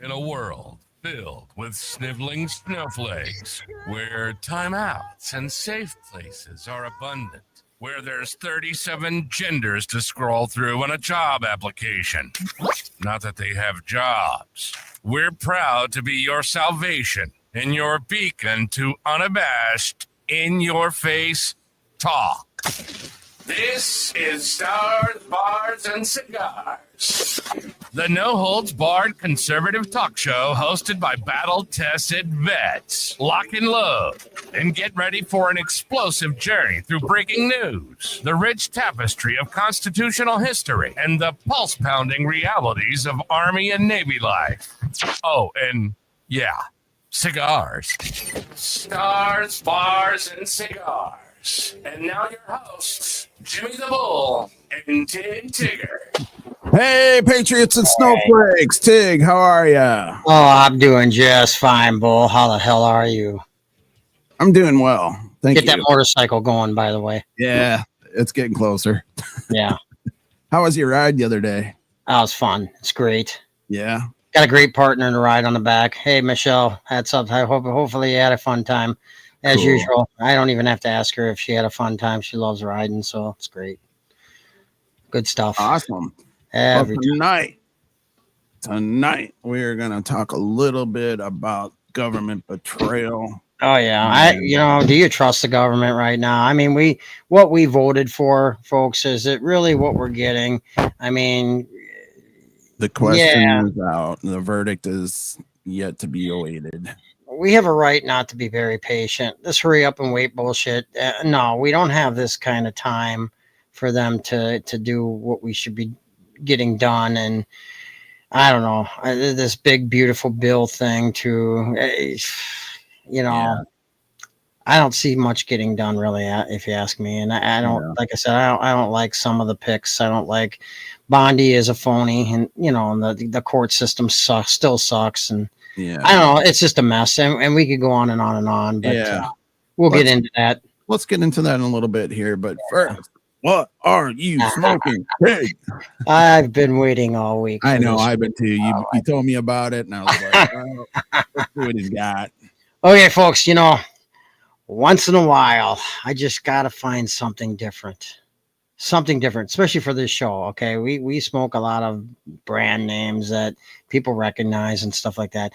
In a world filled with sniveling snowflakes, where timeouts and safe places are abundant, where there's 37 genders to scroll through on a job application. Not that they have jobs. We're proud to be your salvation and your beacon to unabashed, in-your-face talk. This is Stars, Bars, and Cigars, the no-holds-barred conservative talk show hosted by battle-tested vets. Lock and load and get ready for an explosive journey through breaking news, the rich tapestry of constitutional history, and the pulse-pounding realities of Army and Navy life. Oh, and yeah, cigars. Stars, Bars, and Cigars. And now your hosts, Jimmy the Bull and Tig Tigger. Hey, Patriots and Snowflakes. Tig, how are ya? Oh, I'm doing just fine, Bull. How the hell are you? I'm doing well. Thank you. Get that motorcycle going, by the way. Yeah, it's getting closer. Yeah. How was your ride the other day? That was fun. It's great. Yeah. Got a great partner to ride on the back. Hey, Michelle, hats up. Hopefully you had a fun time. As Cool. usual. I don't even have to ask her if she had a fun time. She loves riding, so it's great. Good stuff. Awesome. Well, tonight we're going to talk a little bit about government betrayal. Oh yeah, do you trust the government right now? I mean, what we voted for, folks, is it really what we're getting? I mean, the question is out. The verdict is yet to be awaited. We have a right not to be very patient. This hurry up and wait bullshit. No, we don't have this kind of time for them to do what we should be getting done. And I don't know, this big, beautiful bill thing I don't see much getting done really, if you ask me. And I don't, like I said, I don't like some of the picks. I don't like Bondi is a phony, and the court system still sucks. And yeah, I don't know. It's just a mess, and we could go on and on and on. But we'll get into that. Let's get into that in a little bit here. But first, what are you smoking, Pig? I've been waiting all week. I know. I've been too. You told me about it, and I was like, oh, let's see what he's got. Okay, folks. Once in a while, I just gotta find something different. Something different, especially for this show. Okay, we smoke a lot of brand names that people recognize and stuff like that.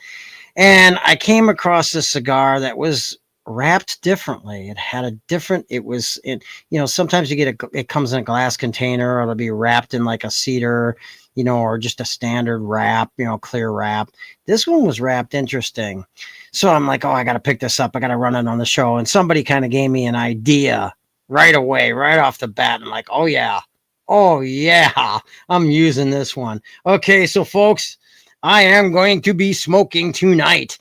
And I came across this cigar that was wrapped differently. It had a different. It was in. Sometimes you get it comes in a glass container, or it'll be wrapped in like a cedar, or just a standard wrap, clear wrap. This one was wrapped interesting. So I'm like, oh, I got to pick this up. I got to run it on the show. And somebody kind of gave me an idea right away, right off the bat. I'm like, oh yeah, I'm using this one. Okay, so folks, I am going to be smoking tonight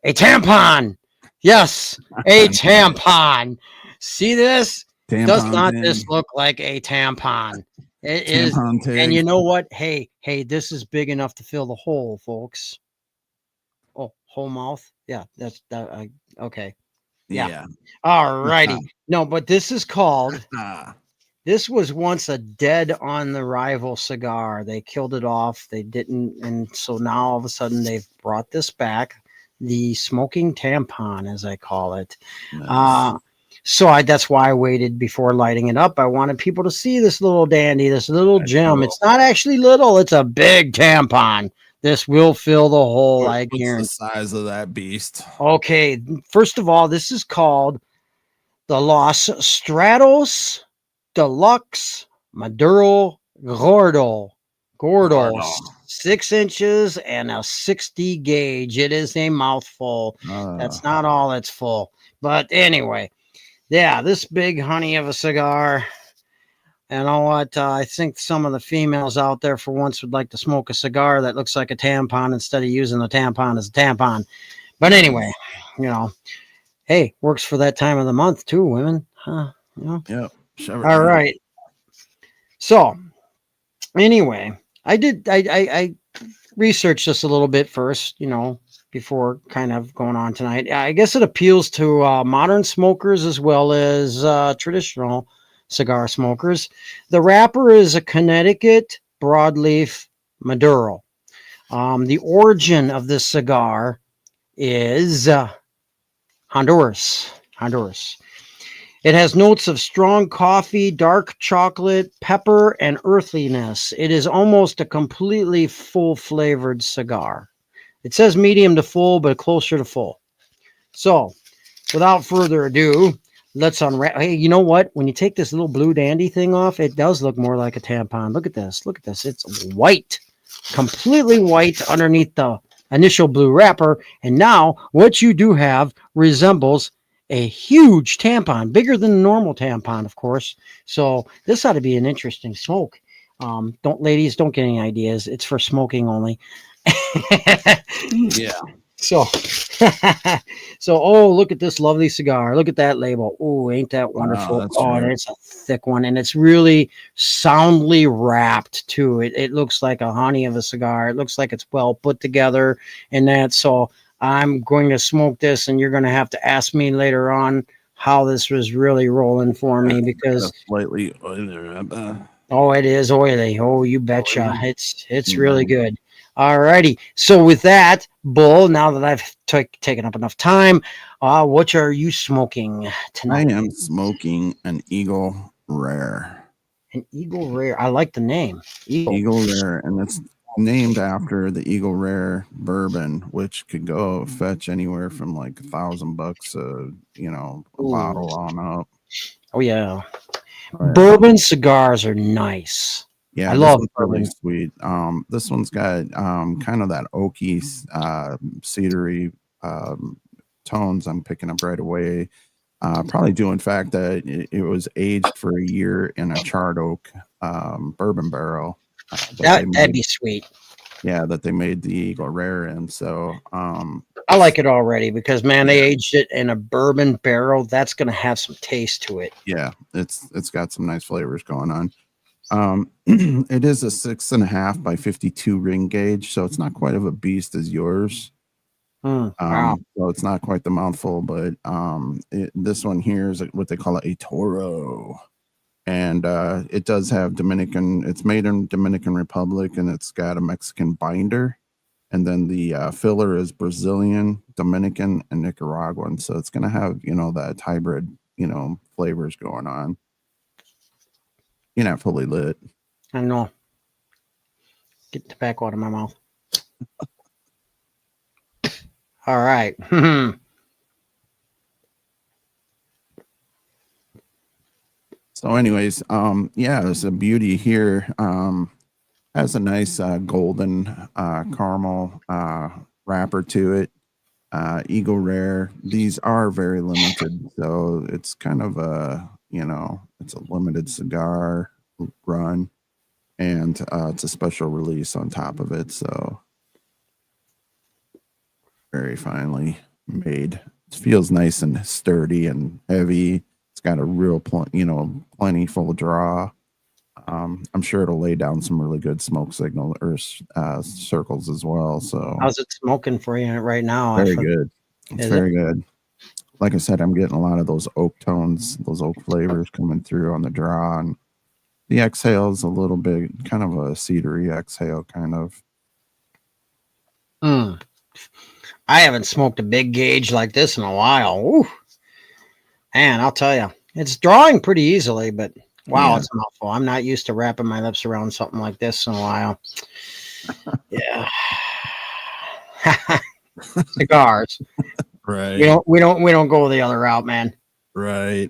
a tampon. Yes, a tampon. See this? Does not this look like a tampon? It is. And you know what? Hey, this is big enough to fill the hole, folks. Oh, whole mouth? Yeah, that's that. Okay. Yeah. All righty. No, but this is called. This was once a dead on the arrival cigar. They killed it off. They didn't, and so now all of a sudden they've brought this back. The smoking tampon, as I call it. Nice. That's why I waited before lighting it up. I wanted people to see this little dandy, this little gem. Cool. It's not actually little; it's a big tampon. This will fill the hole. I guarantee. What's the size of that beast? Okay, first of all, this is called the Los Stratos Deluxe Maduro Gordo. 6 inches and a 60 gauge. It is a mouthful. That's not all it's full. But anyway, yeah, this big honey of a cigar. You know what? I think some of the females out there for once would like to smoke a cigar that looks like a tampon instead of using the tampon as a tampon. But anyway, hey, works for that time of the month too, women. Huh? Yeah. Sure. All right. So anyway, I researched this a little bit first, before kind of going on tonight. I guess it appeals to modern smokers as well as traditional cigar smokers. The wrapper is a Connecticut broadleaf Maduro. The origin of this cigar is Honduras. Honduras. It has notes of strong coffee, dark chocolate, pepper, and earthiness. It is almost a completely full-flavored cigar. It says medium to full, but closer to full. So, without further ado, let's unwrap. Hey, you know what? When you take this little blue dandy thing off, it does look more like a tampon. Look at this. Look at this. It's white, completely white underneath the initial blue wrapper. And now what you do have resembles a huge tampon, bigger than the normal tampon, of course. So this ought to be an interesting smoke. Ladies, don't get any ideas. It's for smoking only. Yeah. So, oh, look at this lovely cigar. Look at that label. Oh, ain't that wonderful? That's Oh, right. and it's a thick one, and it's really soundly wrapped too. It looks like a honey of a cigar. It looks like it's well put together, and that. So I'm going to smoke this, and you're going to have to ask me later on how this was really rolling for me because Slightly. oh, it is oily. Oh, you betcha. Oily. It's really good. All righty. So with that, Bull, now that I've taken up enough time, what are you smoking I tonight? am smoking an Eagle Rare. An Eagle Rare. I like the name. Eagle Rare, and it's named after the Eagle Rare bourbon, which could go fetch anywhere from like $1,000 a bottle on up. Oh yeah. But, Bourbon cigars are nice. yeah, I love this one's bourbon. really sweet. This one's got kind of that oaky, cedary tones I'm picking up right away. Probably due in fact that it was aged for a year in a charred oak bourbon barrel. That'd be sweet. Yeah, that they made the Eagle Rare in. So I like it already because man, they aged it in a bourbon barrel. That's gonna have some taste to it. yeah, it's got some nice flavors going on. It is a 6.5 by 52 ring gauge, so it's not quite of a beast as yours. Wow. So it's not quite the mouthful, but this one here is what they call a Toro, and it does have Dominican. It's made in Dominican Republic, and it's got a Mexican binder, and then the filler is Brazilian, Dominican, and Nicaraguan. So it's gonna have that hybrid flavors going on. You're not fully lit. I know. Get tobacco out of my mouth. All right. So, anyways, yeah, it's a beauty here. Has a nice golden caramel wrapper to it. Eagle Rare. These are very limited, so it's kind of it's a limited cigar run, and it's a special release on top of it. So very finely made. It feels nice and sturdy and heavy. It's got a real plenty full draw. I'm sure it'll lay down some really good smoke signal or circles as well. So how's it smoking for you right now? very good. It's very good. Like I said, I'm getting a lot of those oak tones, those oak flavors coming through on the draw, and the exhale is a little bit kind of a cedary exhale, kind of. I haven't smoked a big gauge like this in a while. Ooh. Man, I'll tell you, it's drawing pretty easily, but wow, it's a mouthful. I'm not used to wrapping my lips around something like this in a while. Yeah. Cigars. Right. We don't go the other route, man. Right.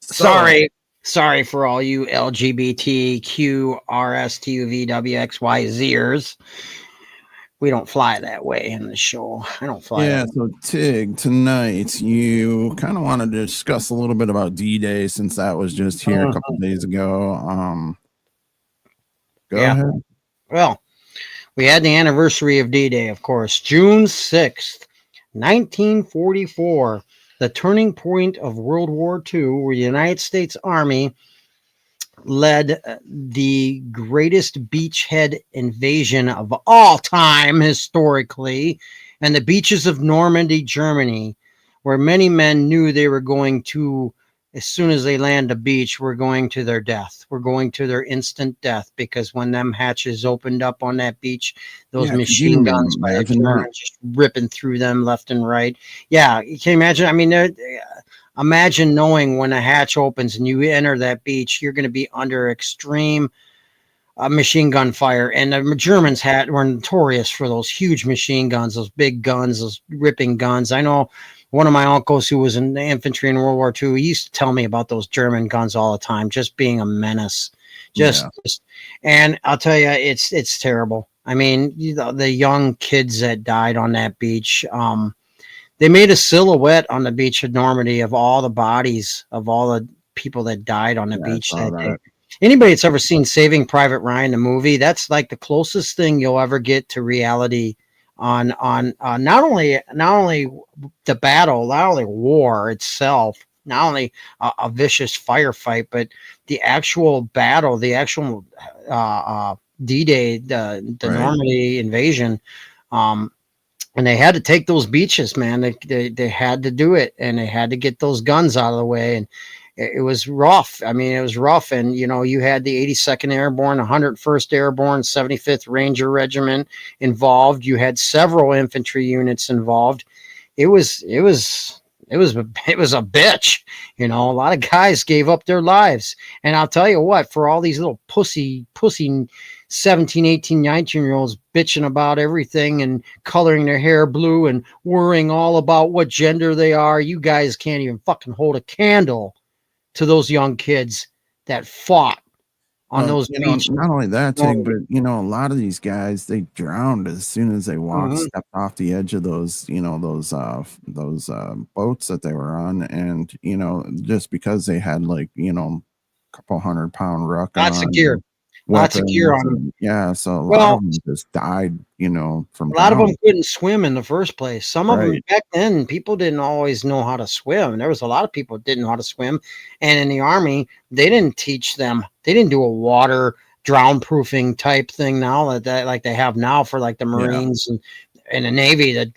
Sorry for all you LGBTQ RSTUVWXYZers. We don't fly that way in the show. I don't fly. Yeah. So Tig, tonight you kind of wanted to discuss a little bit about D-Day since that was just here a couple days ago. Go ahead. Well, we had the anniversary of D-Day, of course, June 6th, 1944, the turning point of World War II, where the United States Army led the greatest beachhead invasion of all time historically, and the beaches of Normandy, Germany, where many men knew they were going to as soon as they land the beach, we're going to their death. We're going to their instant death, because when them hatches opened up on that beach, those Yeah, could you machine guns by the imagine that? Germans just ripping through them left and right. Yeah, you can imagine. I mean, imagine knowing when a hatch opens and you enter that beach, you're going to be under extreme machine gun fire. And the Germans were notorious for those huge machine guns, those big guns, those ripping guns. I know one of my uncles who was in the infantry in World War II, he used to tell me about those German guns all the time, just being a menace. And I'll tell you, it's terrible. I mean, the young kids that died on that beach, they made a silhouette on the beach of Normandy of all the bodies of all the people that died on the beach that day. Anybody that's ever seen Saving Private Ryan, the movie, that's like the closest thing you'll ever get to reality on not only the battle, not only war itself, not only a vicious firefight, but the actual battle, the actual D-Day, the Normandy invasion. And they had to take those beaches, man. They had to do it, and they had to get those guns out of the way. And it was rough. I mean, it was rough. And, you know, you had the 82nd Airborne, 101st Airborne, 75th Ranger Regiment involved. You had several infantry units involved. It was a bitch. You know, a lot of guys gave up their lives. And I'll tell you what, for all these little pussy 17, 18, 19-year-olds bitching about everything and coloring their hair blue and worrying all about what gender they are, you guys can't even fucking hold a candle to those young kids that fought on those beaches. Not only that, Tig, but a lot of these guys, they drowned as soon as they stepped off the edge of those, those boats that they were on, and just because they had like a couple 100-pound ruck, lots of gear on them. Yeah, so a lot of them just died, from a lot of them couldn't swim in the first place. Some of them back then, people didn't always know how to swim. There was a lot of people that didn't know how to swim, and in the Army, they didn't teach them. They didn't do a water drown proofing type thing now that like they have now for like the Marines and the Navy, the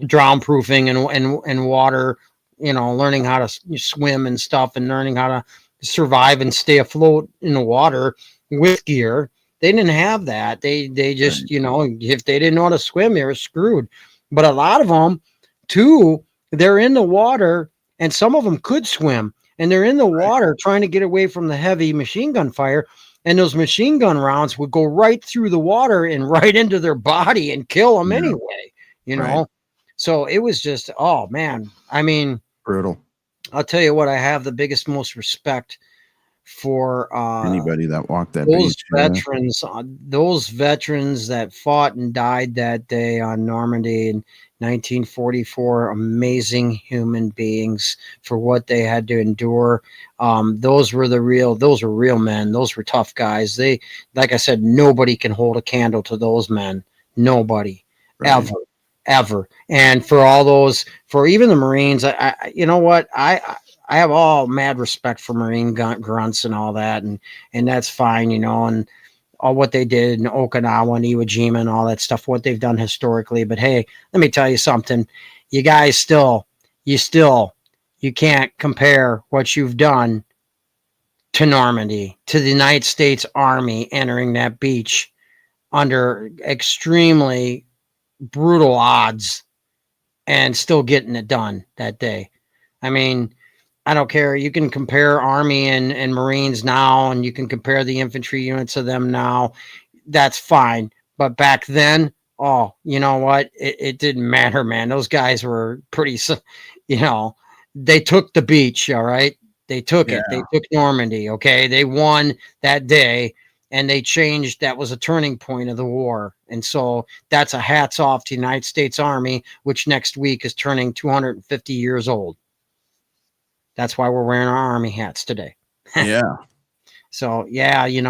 drown proofing and water, learning how to swim and stuff, and learning how to survive and stay afloat in the water with gear. They didn't have that. They just, if they didn't know how to swim, they were screwed. But a lot of them, too, they're in the water, and some of them could swim, and they're in the water trying to get away from the heavy machine gun fire, and those machine gun rounds would go right through the water and right into their body and kill them anyway, know? So it was just, oh, man. I mean, brutal. I'll tell you what, I have the biggest, most respect for anybody that walked that those beach, veterans, those veterans that fought and died that day on Normandy in 1944. Amazing human beings for what they had to endure. Those were real men. Those were tough guys. They, like I said, nobody can hold a candle to those men. Nobody, ever. And for all those, for even the Marines, I you know what, I have all mad respect for Marine grunts and all that, and that's fine, and all what they did in Okinawa and Iwo Jima and all that stuff, what they've done historically. But hey, let me tell you something. You guys you can't compare what you've done to Normandy, to the United States Army entering that beach under extremely brutal odds and still getting it done that day. I mean, I don't care. You can compare Army and Marines now, and you can compare the infantry units of them now. That's fine. But back then, oh, you know what? It didn't matter, man. Those guys were pretty, they took the beach, all right? They took it. They took Normandy, okay? They won that day, and they changed. That was a turning point of the war. And so that's a hats off to the United States Army, which next week is turning 250 years old. That's why we're wearing our Army hats today. Yeah. So, hey,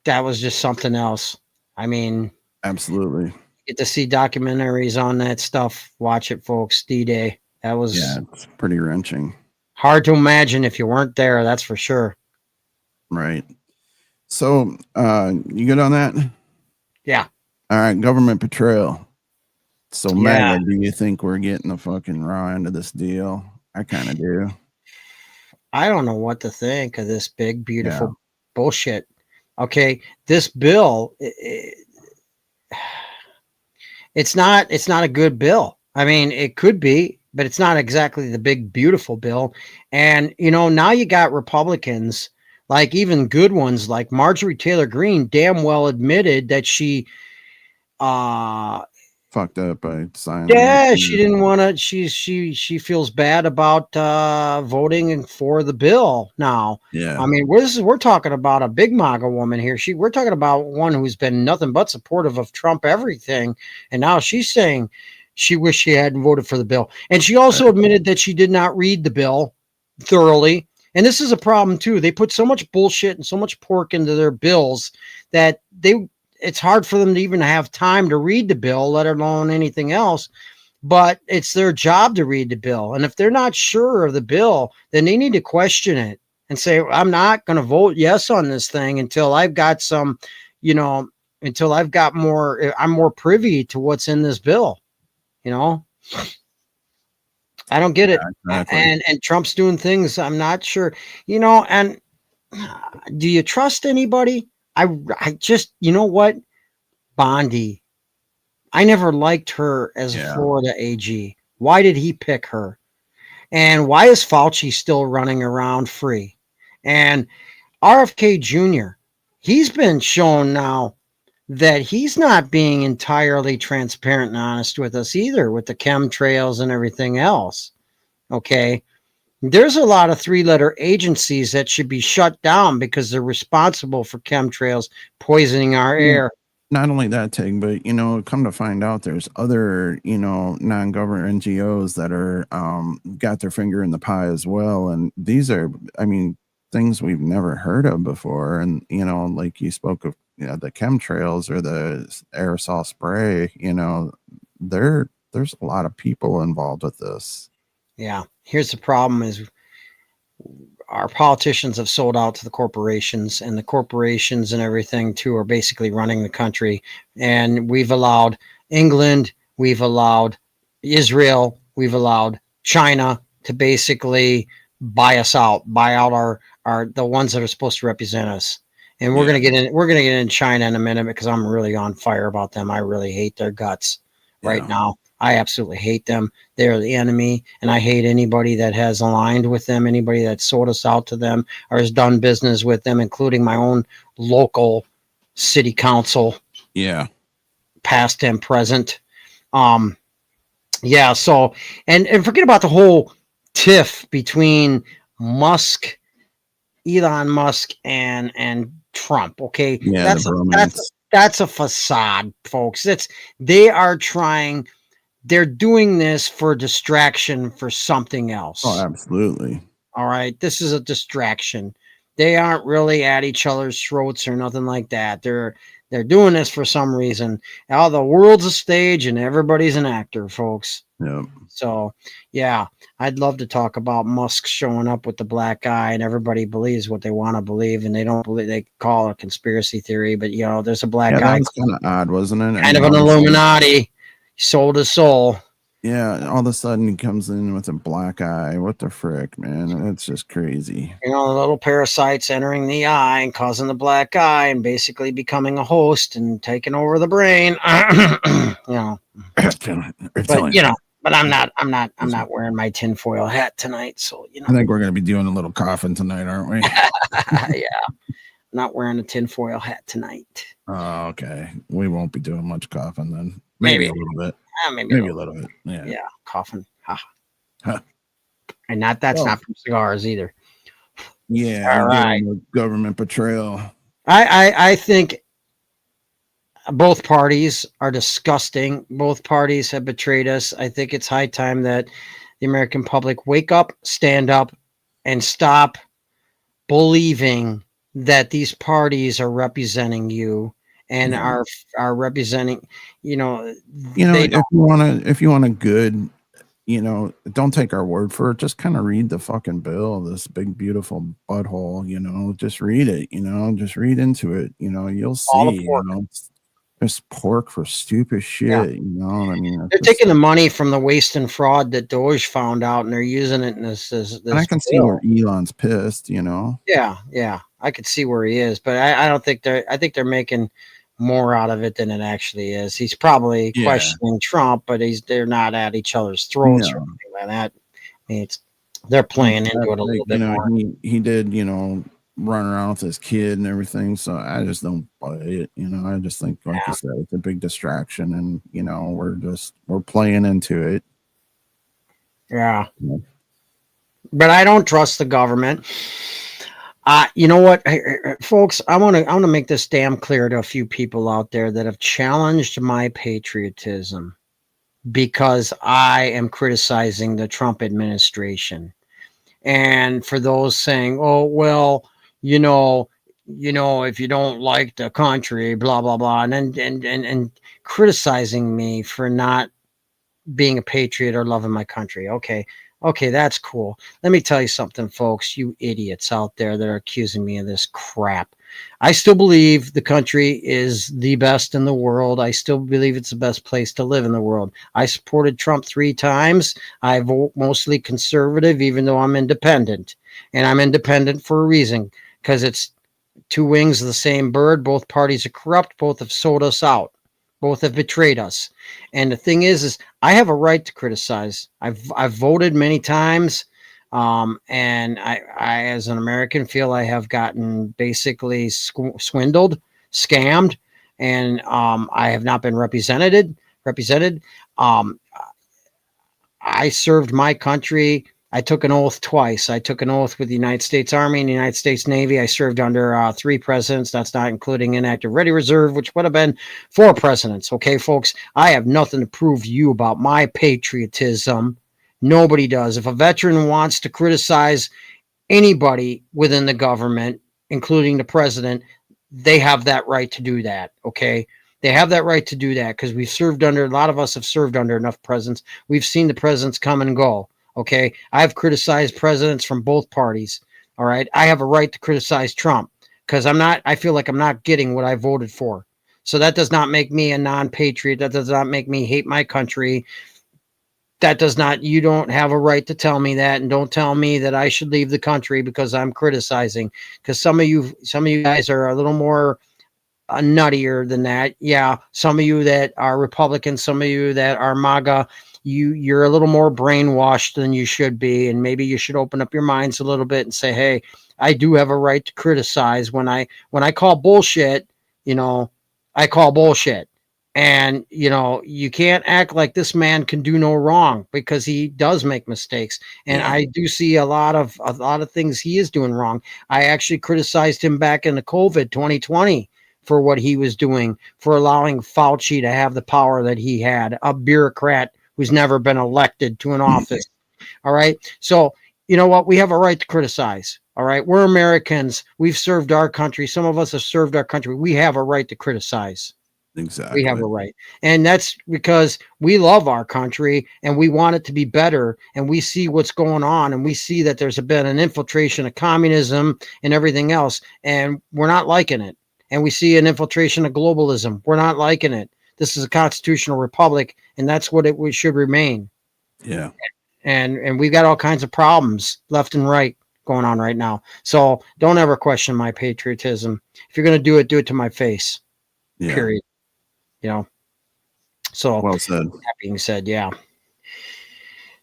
that was just something else. I mean, absolutely. Get to see documentaries on that stuff. Watch it, folks. D-Day. That was it's pretty wrenching. Hard to imagine if you weren't there. That's for sure. Right. So, you good on that? Yeah. All right. Government betrayal. So, Mega, do you think we're getting the fucking raw end of this deal? I kind of do. I don't know what to think of this big, beautiful Yeah. bullshit. Okay, this bill, it's not a good bill. I mean, it could be, but it's not exactly the big, beautiful bill. And now you got Republicans, like even good ones, like Marjorie Taylor Greene, damn well admitted that she Fucked up by signing. yeah, she didn't want to. She feels bad about voting for the bill now. Yeah. I mean, we're talking about a big MAGA woman here. We're talking about one who's been nothing but supportive of Trump everything, and now she's saying she wished she hadn't voted for the bill. And she also admitted that she did not read the bill thoroughly. And this is a problem too. They put so much bullshit and so much pork into their bills that it's hard for them to even have time to read the bill, let alone anything else. But it's their job to read the bill. And if they're not sure of the bill, then they need to question it and say, I'm not going to vote yes on this thing until I've got some, until I've got more, I'm more privy to what's in this bill. I don't get it. Yeah, exactly. And Trump's doing things I'm not sure, and do you trust anybody? I just, you know what? Bondi. I never liked her as a Florida AG. Why did he pick her? And why is Fauci still running around free? And RFK Jr., he's been shown now that he's not being entirely transparent and honest with us either, with the chemtrails and everything else. Okay. There's a lot of 3-letter agencies that should be shut down because they're responsible for chemtrails poisoning our air. Not only that, Tig, but come to find out, there's other non-government NGOs that are got their finger in the pie as well, and these are, I mean, things we've never heard of before. And like you spoke of, the chemtrails or the aerosol spray. There's a lot of people involved with this. Yeah. Here's the problem: is our politicians have sold out to the corporations, and the corporations and everything too are basically running the country. And we've allowed England, we've allowed Israel, we've allowed China to basically buy out our the ones that are supposed to represent us. And we're gonna get in China in a minute because I'm really on fire about them. I really hate their guts right now. I absolutely hate them. They're the enemy, and I hate anybody that has aligned with them, anybody that sold us out to them or has done business with them, including my own local city council. Yeah. Past and present. Yeah, so and forget about the whole tiff between Elon Musk and Trump. Okay. Yeah, that's a facade, folks. They're doing this for distraction for something else. Oh, absolutely. All right. This is a distraction. They aren't really at each other's throats or nothing like that. They're doing this for some reason. Now the world's a stage and everybody's an actor, folks. Yep. So, yeah, I'd love to talk about Musk showing up with the black eye, and everybody believes what they want to believe, and they don't believe. They call it a conspiracy theory, but there's a black eye. That was kind of odd, wasn't it? Kind of an Illuminati. Sold his soul. Yeah, all of a sudden he comes in with a black eye. What the frick, man? That's just crazy. The little parasites entering the eye and causing the black eye and basically becoming a host and taking over the brain. But I'm not wearing my tinfoil hat tonight. So, I think we're going to be doing a little coughing tonight, aren't we? Yeah. I'm not wearing a tinfoil hat tonight. Oh, okay. We won't be doing much coughing then. Maybe a little bit. Maybe a little bit. Yeah. Yeah. Coughing. Huh. And that's not from cigars either. Yeah. All right. Government betrayal. I think both parties are disgusting. Both parties have betrayed us. I think it's high time that the American public wake up, stand up, and stop believing that these parties are representing you and are representing, if you want a good, don't take our word for it. Just kind of read the fucking bill, this big, beautiful butthole, just read it, just read into it. You'll see, just pork for stupid shit. You know, I mean, they're taking the money from the waste and fraud that Doge found out, and they're using it in this. And I can see where Elon's pissed. You know. Yeah, I could see where he is, but I don't think they're. I think they're making more out of it than it actually is. He's probably questioning Trump, but they're not at each other's throats or anything like that. I mean, they're playing into it a little bit more. He did, run around with his kid and everything. So I just don't buy it. I just think, like you said, it's a big distraction, and we're playing into it. Yeah. But I don't trust the government. You know what, folks? I want to make this damn clear to a few people out there that have challenged my patriotism because I am criticizing the Trump administration. And for those saying, "Oh, well, if you don't like the country, blah blah blah," and criticizing me for not being a patriot or loving my country. Okay, that's cool. Let me tell you something, folks, you idiots out there that are accusing me of this crap. I still believe the country is the best in the world. I still believe it's the best place to live in the world. I supported Trump 3 times. I vote mostly conservative, even though I'm independent. And I'm independent for a reason, because it's two wings of the same bird. Both parties are corrupt. Both have sold us out. Both have betrayed us. And the thing is I have a right to criticize. I've voted many times. And I, as an American, feel I have gotten basically swindled, scammed, and I have not been represented. I served my country. I took an oath twice. I took an oath with the United States Army and the United States Navy. I served under 3 presidents. That's not including inactive ready reserve, which would have been 4 presidents. Okay, folks, I have nothing to prove to you about my patriotism. Nobody does. If a veteran wants to criticize anybody within the government, including the president, they have that right to do that. Okay. They have that right to do that because a lot of us have served under enough presidents. We've seen the presidents come and go. Okay. I've criticized presidents from both parties. All right. I have a right to criticize Trump because I feel like I'm not getting what I voted for. So that does not make me a non-patriot. That does not make me hate my country. You don't have a right to tell me that, and don't tell me that I should leave the country because I'm criticizing, because some of you guys are a little more nuttier than that. Yeah. Some of you that are Republicans, some of you that are MAGA, you're a little more brainwashed than you should be. And maybe you should open up your minds a little bit and say, hey, I do have a right to criticize. When I call bullshit, I call bullshit. And, you can't act like this man can do no wrong, because he does make mistakes. And I do see a lot of things he is doing wrong. I actually criticized him back in the COVID 2020 for what he was doing, for allowing Fauci to have the power that he had, a bureaucrat who's never been elected to an office. All right. So, you know what? We have a right to criticize. All right. We're Americans. We've served our country. Some of us have served our country. We have a right to criticize. Exactly. We have a right. And that's because we love our country and we want it to be better. And we see what's going on, and we see that there's been an infiltration of communism and everything else. And we're not liking it. And we see an infiltration of globalism. We're not liking it. This is a constitutional republic, and that's what it should remain. Yeah. And we've got all kinds of problems left and right going on right now. So don't ever question my patriotism. If you're going to do it to my face. Yeah. Period. So well said. That being said, yeah.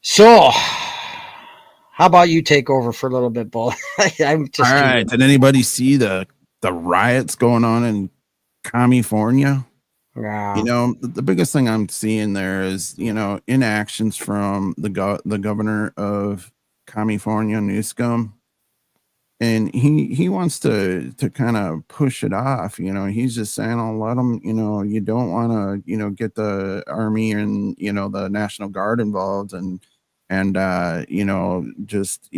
So how about you take over for a little bit, Bull? I'm just all right. Did anybody see the riots going on in California? Yeah. The biggest thing I'm seeing there is, inactions from the governor of California, Newsom. And he wants to kind of push it off. He's just saying, "Oh, let them, you don't want to, get the army and, the National Guard involved and just,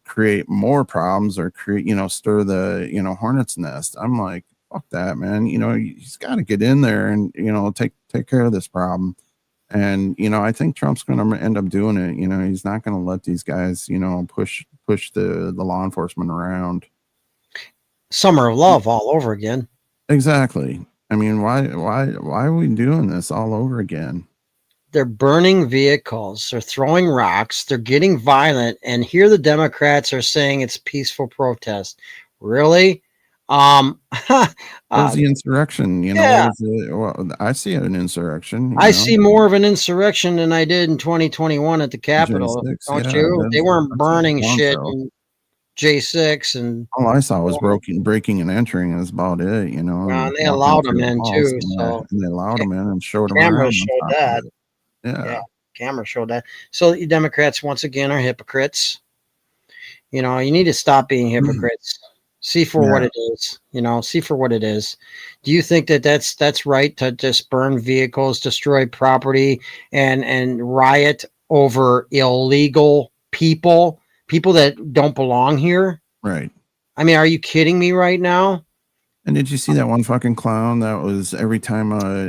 create more problems or create, stir the, hornet's nest." I'm like, fuck that, man. He's got to get in there and, take care of this problem. And, I think Trump's going to end up doing it. He's not going to let these guys, push the law enforcement around. Summer of love all over again. Exactly. I mean, why are we doing this all over again? They're burning vehicles. They're throwing rocks. They're getting violent. And here the Democrats are saying it's peaceful protest. Really? Where's the insurrection? You know, yeah. where's the, well, I see an insurrection. I see more of an insurrection than I did in 2021 at the Capitol. J6, Don't yeah, you? They weren't that's a burning clown shit show. in J6 and All I saw was breaking and entering. That's about it, you know. and they allowed them in too. So and they allowed them in and showed them cameras around. showed that. Yeah. Camera showed that. So the Democrats once again are hypocrites. You know, you need to stop being hypocrites. See for what it is. You know, see for what it is. Do you think that that's right to just burn vehicles, destroy property, and riot over illegal people that don't belong here? Right. I mean, are you kidding me right now? And did you see that one fucking clown that was every time a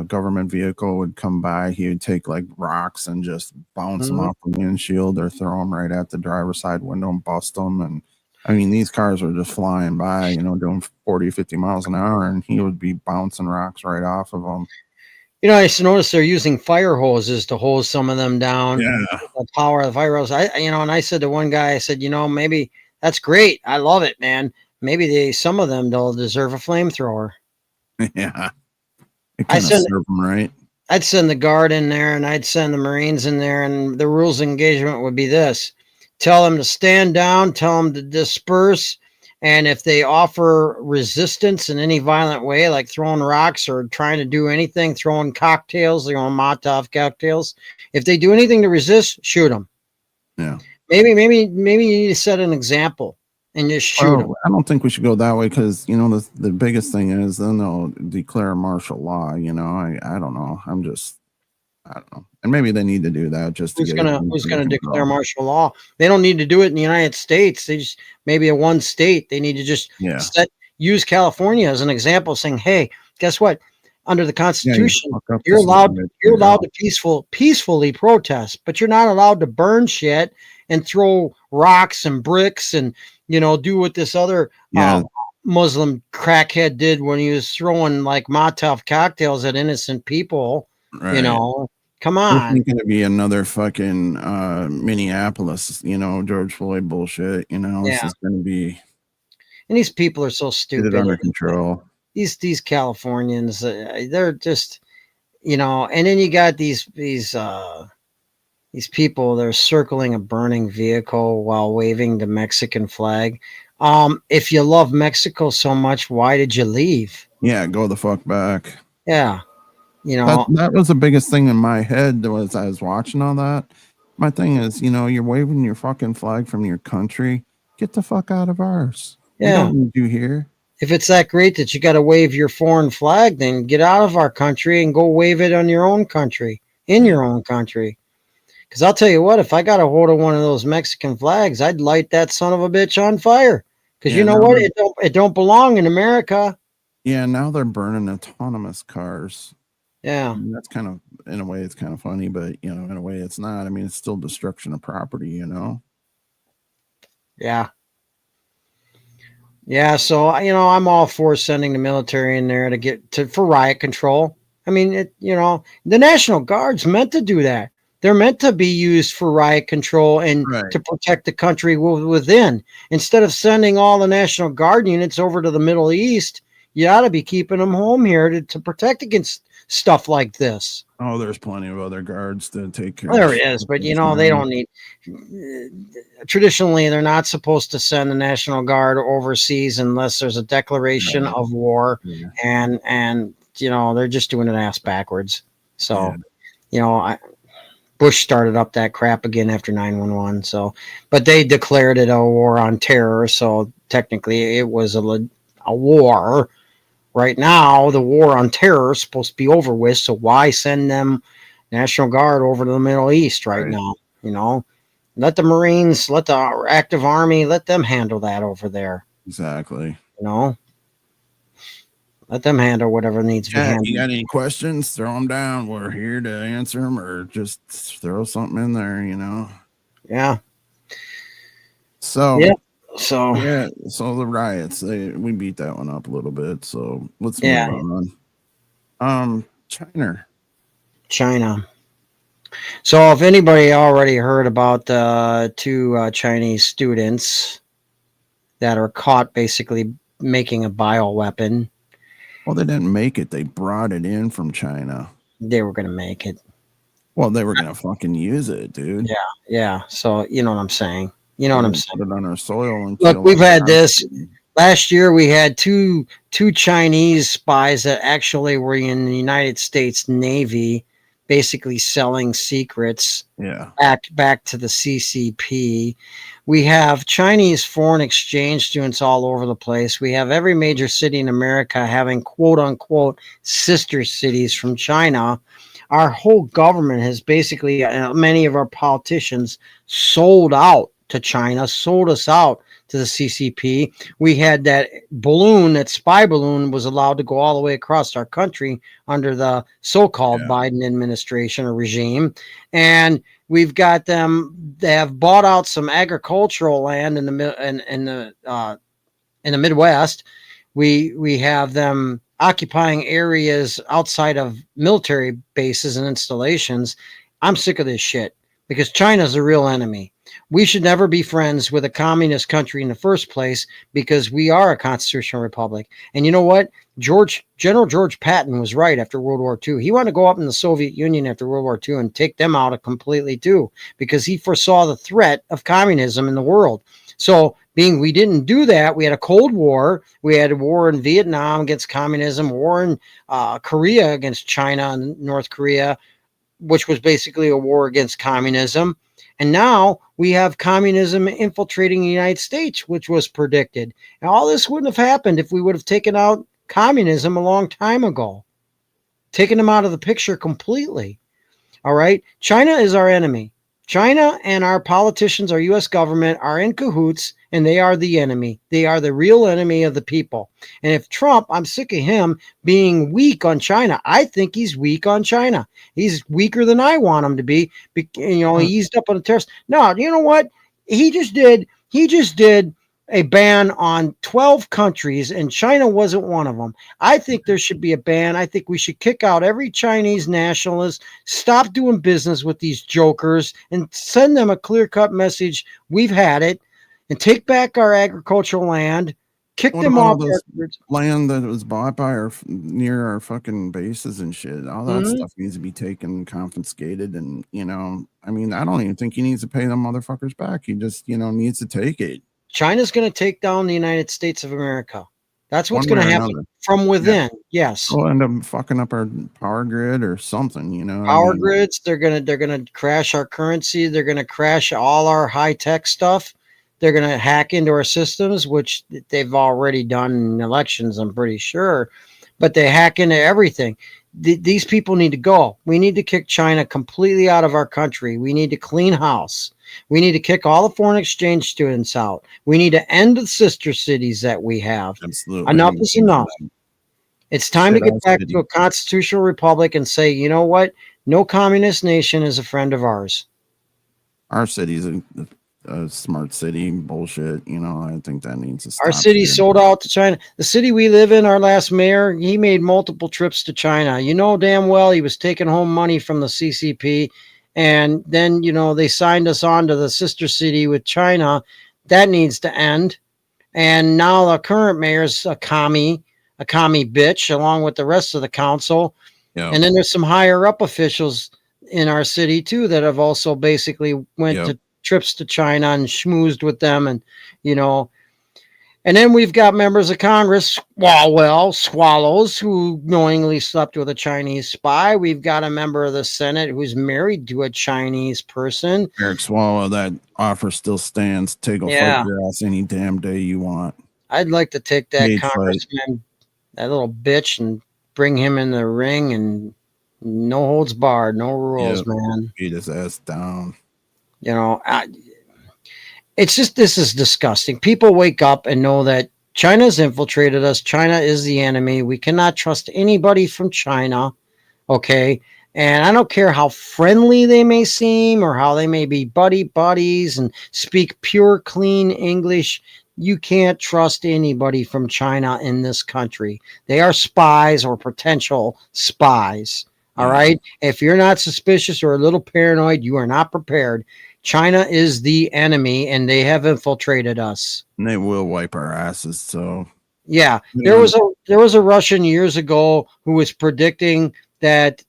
government vehicle would come by, he would take like rocks and just bounce them off the windshield or throw them right at the driver's side window and bust them. And I mean, these cars are just flying by, you know, doing 40, 50 miles an hour, and he would be bouncing rocks right off of them. You know, I just noticed they're using fire hoses to hose some of them down. Yeah. The power of the fire hose. And I said to one guy, I said, maybe that's great. I love it, man. Maybe some of them, they'll deserve a flamethrower. Yeah. It kind of serve them right. I'd send the guard in there and I'd send the Marines in there, and the rules of engagement would be this: tell them to stand down, tell them to disperse. And if they offer resistance in any violent way, like throwing rocks or trying to do anything, throwing cocktails, Molotov cocktails, if they do anything to resist, shoot them. Yeah. Maybe you need to set an example and just shoot them. I don't think we should go that way because, you know, the biggest thing is then they'll declare martial law. You know, I don't know. I don't know. And maybe they need to do that just to who's gonna declare martial law? They don't need to do it in the United States. They just maybe in one state. They need to just use California as an example, saying, "Hey, guess what? Under the Constitution, you're allowed to peacefully protest, but you're not allowed to burn shit and throw rocks and bricks and do what this other Muslim crackhead did when he was throwing like Molotov cocktails at innocent people." Right. Come on. It's going to be another fucking Minneapolis, George Floyd bullshit. This is going to be. And these people are so stupid. Get it under control. These Californians, they're just, and then you got these people, they're circling a burning vehicle while waving the Mexican flag. If you love Mexico so much, why did you leave? Yeah, go the fuck back. Yeah. That was the biggest thing in my head was I was watching all that. My thing is, you're waving your fucking flag from your country. Get the fuck out of ours. Yeah. We don't need you here. If it's that great that you got to wave your foreign flag, then get out of our country and go wave it on your own country, in your own country. Because I'll tell you what, if I got a hold of one of those Mexican flags, I'd light that son of a bitch on fire. Because you know what? It don't belong in America. Yeah, now they're burning autonomous cars. Yeah. I mean, that's kind of, in a way, it's kind of funny, but, in a way it's not. I mean, it's still destruction of property, Yeah. Yeah. So, I'm all for sending the military in there for riot control. I mean, the National Guard's meant to do that. They're meant to be used for riot control and to protect the country within. Instead of sending all the National Guard units over to the Middle East, you ought to be keeping them home here to protect against stuff like this. Oh, there's plenty of other guards to take care of. There is, but they don't need. Traditionally, they're not supposed to send the National Guard overseas unless there's a declaration of war, and they're just doing it ass backwards. So, Bush started up that crap again after 9/11. So, but they declared it a war on terror. So technically, it was a war. Right now, the war on terror is supposed to be over with. So why send them National Guard over to the Middle East right now? Let the Marines, let the active army, let them handle that over there. Exactly. Let them handle whatever needs to be handled. You got any questions? Throw them down. We're here to answer them, or just throw something in there, Yeah. So. Yeah. So Yeah, so the riots, we beat that one up a little bit. So let's move yeah, on. China. China. So if anybody already heard about the two Chinese students that are caught basically making a bioweapon, Well, they didn't make it. They brought it in from China. they were going to make it. Well, they were gonna fucking use it, dude. Yeah, yeah. So you know what I'm saying. You know They what I'm didn't saying. put it on our soil and Look, kill we've our had cows. this last year. We had two Chinese spies that actually were in the United States Navy, basically selling secrets Yeah. back to the CCP. We have Chinese foreign exchange students all over the place. We have every major city in America having quote unquote sister cities from China. Our whole government has basically, many of our politicians sold out to China, sold us out to the CCP. We had that balloon, that spy balloon, was allowed to go all the way across our country under the so-called Biden administration or regime. And we've got them. They have bought out some agricultural land in the Midwest. We have them occupying areas outside of military bases and installations. I'm sick of this shit because China's a real enemy. We should never be friends with a communist country in the first place because we are a constitutional republic. And you know what? General George Patton was right after World War II. He wanted to go up in the Soviet Union after World War II and take them out completely too, because he foresaw the threat of communism in the world. So being we didn't do that, we had a Cold War. We had a war in Vietnam against communism, war in Korea against China and North Korea, which was basically a war against communism. And now we have communism infiltrating the United States, which was predicted. And all this wouldn't have happened if we would have taken out communism a long time ago, taken them out of the picture completely. All right. China is our enemy. China and our politicians, our U.S. government, are in cahoots, and they are the enemy. They are the real enemy of the people. And if Trump, I'm sick of him being weak on China. I think he's weak on China. He's weaker than I want him to be. You know, he eased up on the tariffs. No, you know what? He just did a ban on 12 countries, and China wasn't one of them. I think there should be a ban. I think we should kick out every Chinese nationalist, stop doing business with these jokers, and send them a clear-cut message. We've had it, and take back our agricultural land, kick What them about all off. this land that was bought by our near our fucking bases and shit? All that stuff needs to be taken, confiscated, and I mean, I don't even think he needs to pay them motherfuckers back. He just, needs to take it. China's going to take down the United States of America. That's what's going to happen from within. Yeah. Yes. We'll end up fucking up our power grid or something, Power grids. They're gonna crash our currency. They're gonna crash all our high tech stuff. They're gonna hack into our systems, which they've already done in elections, I'm pretty sure. But they hack into everything. These people need to go. We need to kick China completely out of our country. We need to clean house. We need to kick all the foreign exchange students out. We need to end the sister cities that we have. Absolutely. Enough is enough. It's time to get back to a constitutional republic and say, you know what? No communist nation is a friend of ours. Our city's a smart city. Bullshit. I think that needs to stop. Our city sold out to China. The city we live in, our last mayor, he made multiple trips to China. You know damn well he was taking home money from the CCP. And then, they signed us on to the sister city with China. That needs to end. And now the current mayor's a commie bitch, along with the rest of the council. Yep. And then there's some higher up officials in our city too that have also basically went to trips to China and schmoozed with them, and and then we've got members of Congress, swallows, who knowingly slept with a Chinese spy. We've got a member of the Senate who's married to a Chinese person. Eric Swallow, that offer still stands. Take a fight your ass any damn day you want. I'd like to take that congressman, that little bitch, and bring him in the ring, and no holds barred, no rules, man. Beat his ass down. It's just, this is disgusting. People wake up and know that China's infiltrated us. China is the enemy. We cannot trust anybody from China. Okay. And I don't care how friendly they may seem or how they may be buddies and speak pure, clean English. you can't trust anybody from China in this country. They are spies or potential spies. All right. If you're not suspicious or a little paranoid, you are not prepared. China is the enemy and they have infiltrated us. And they will wipe our asses. So yeah, there was a Russian years ago who was predicting that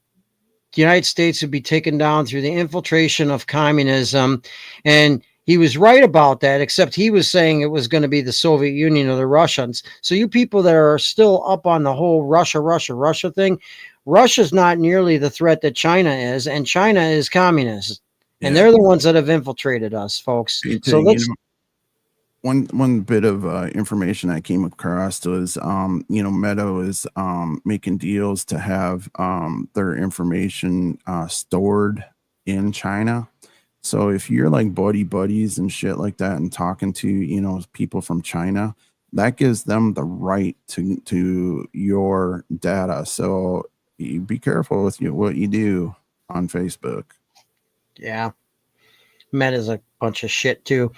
the United States would be taken down through the infiltration of communism, and he was right about that, except he was saying it was going to be the Soviet Union or the Russians. So you people that are still up on the whole Russia thing, Russia's not nearly the threat that China is, and China is communist. And they're the ones that have infiltrated us, folks. So let's one bit of information I came across was Meadow is making deals to have their information stored in China. So if you're like buddies and shit like that and talking to people from China, that gives them the right to your data. So you be careful with what you do on Facebook. Yeah, Meta's a bunch of shit too.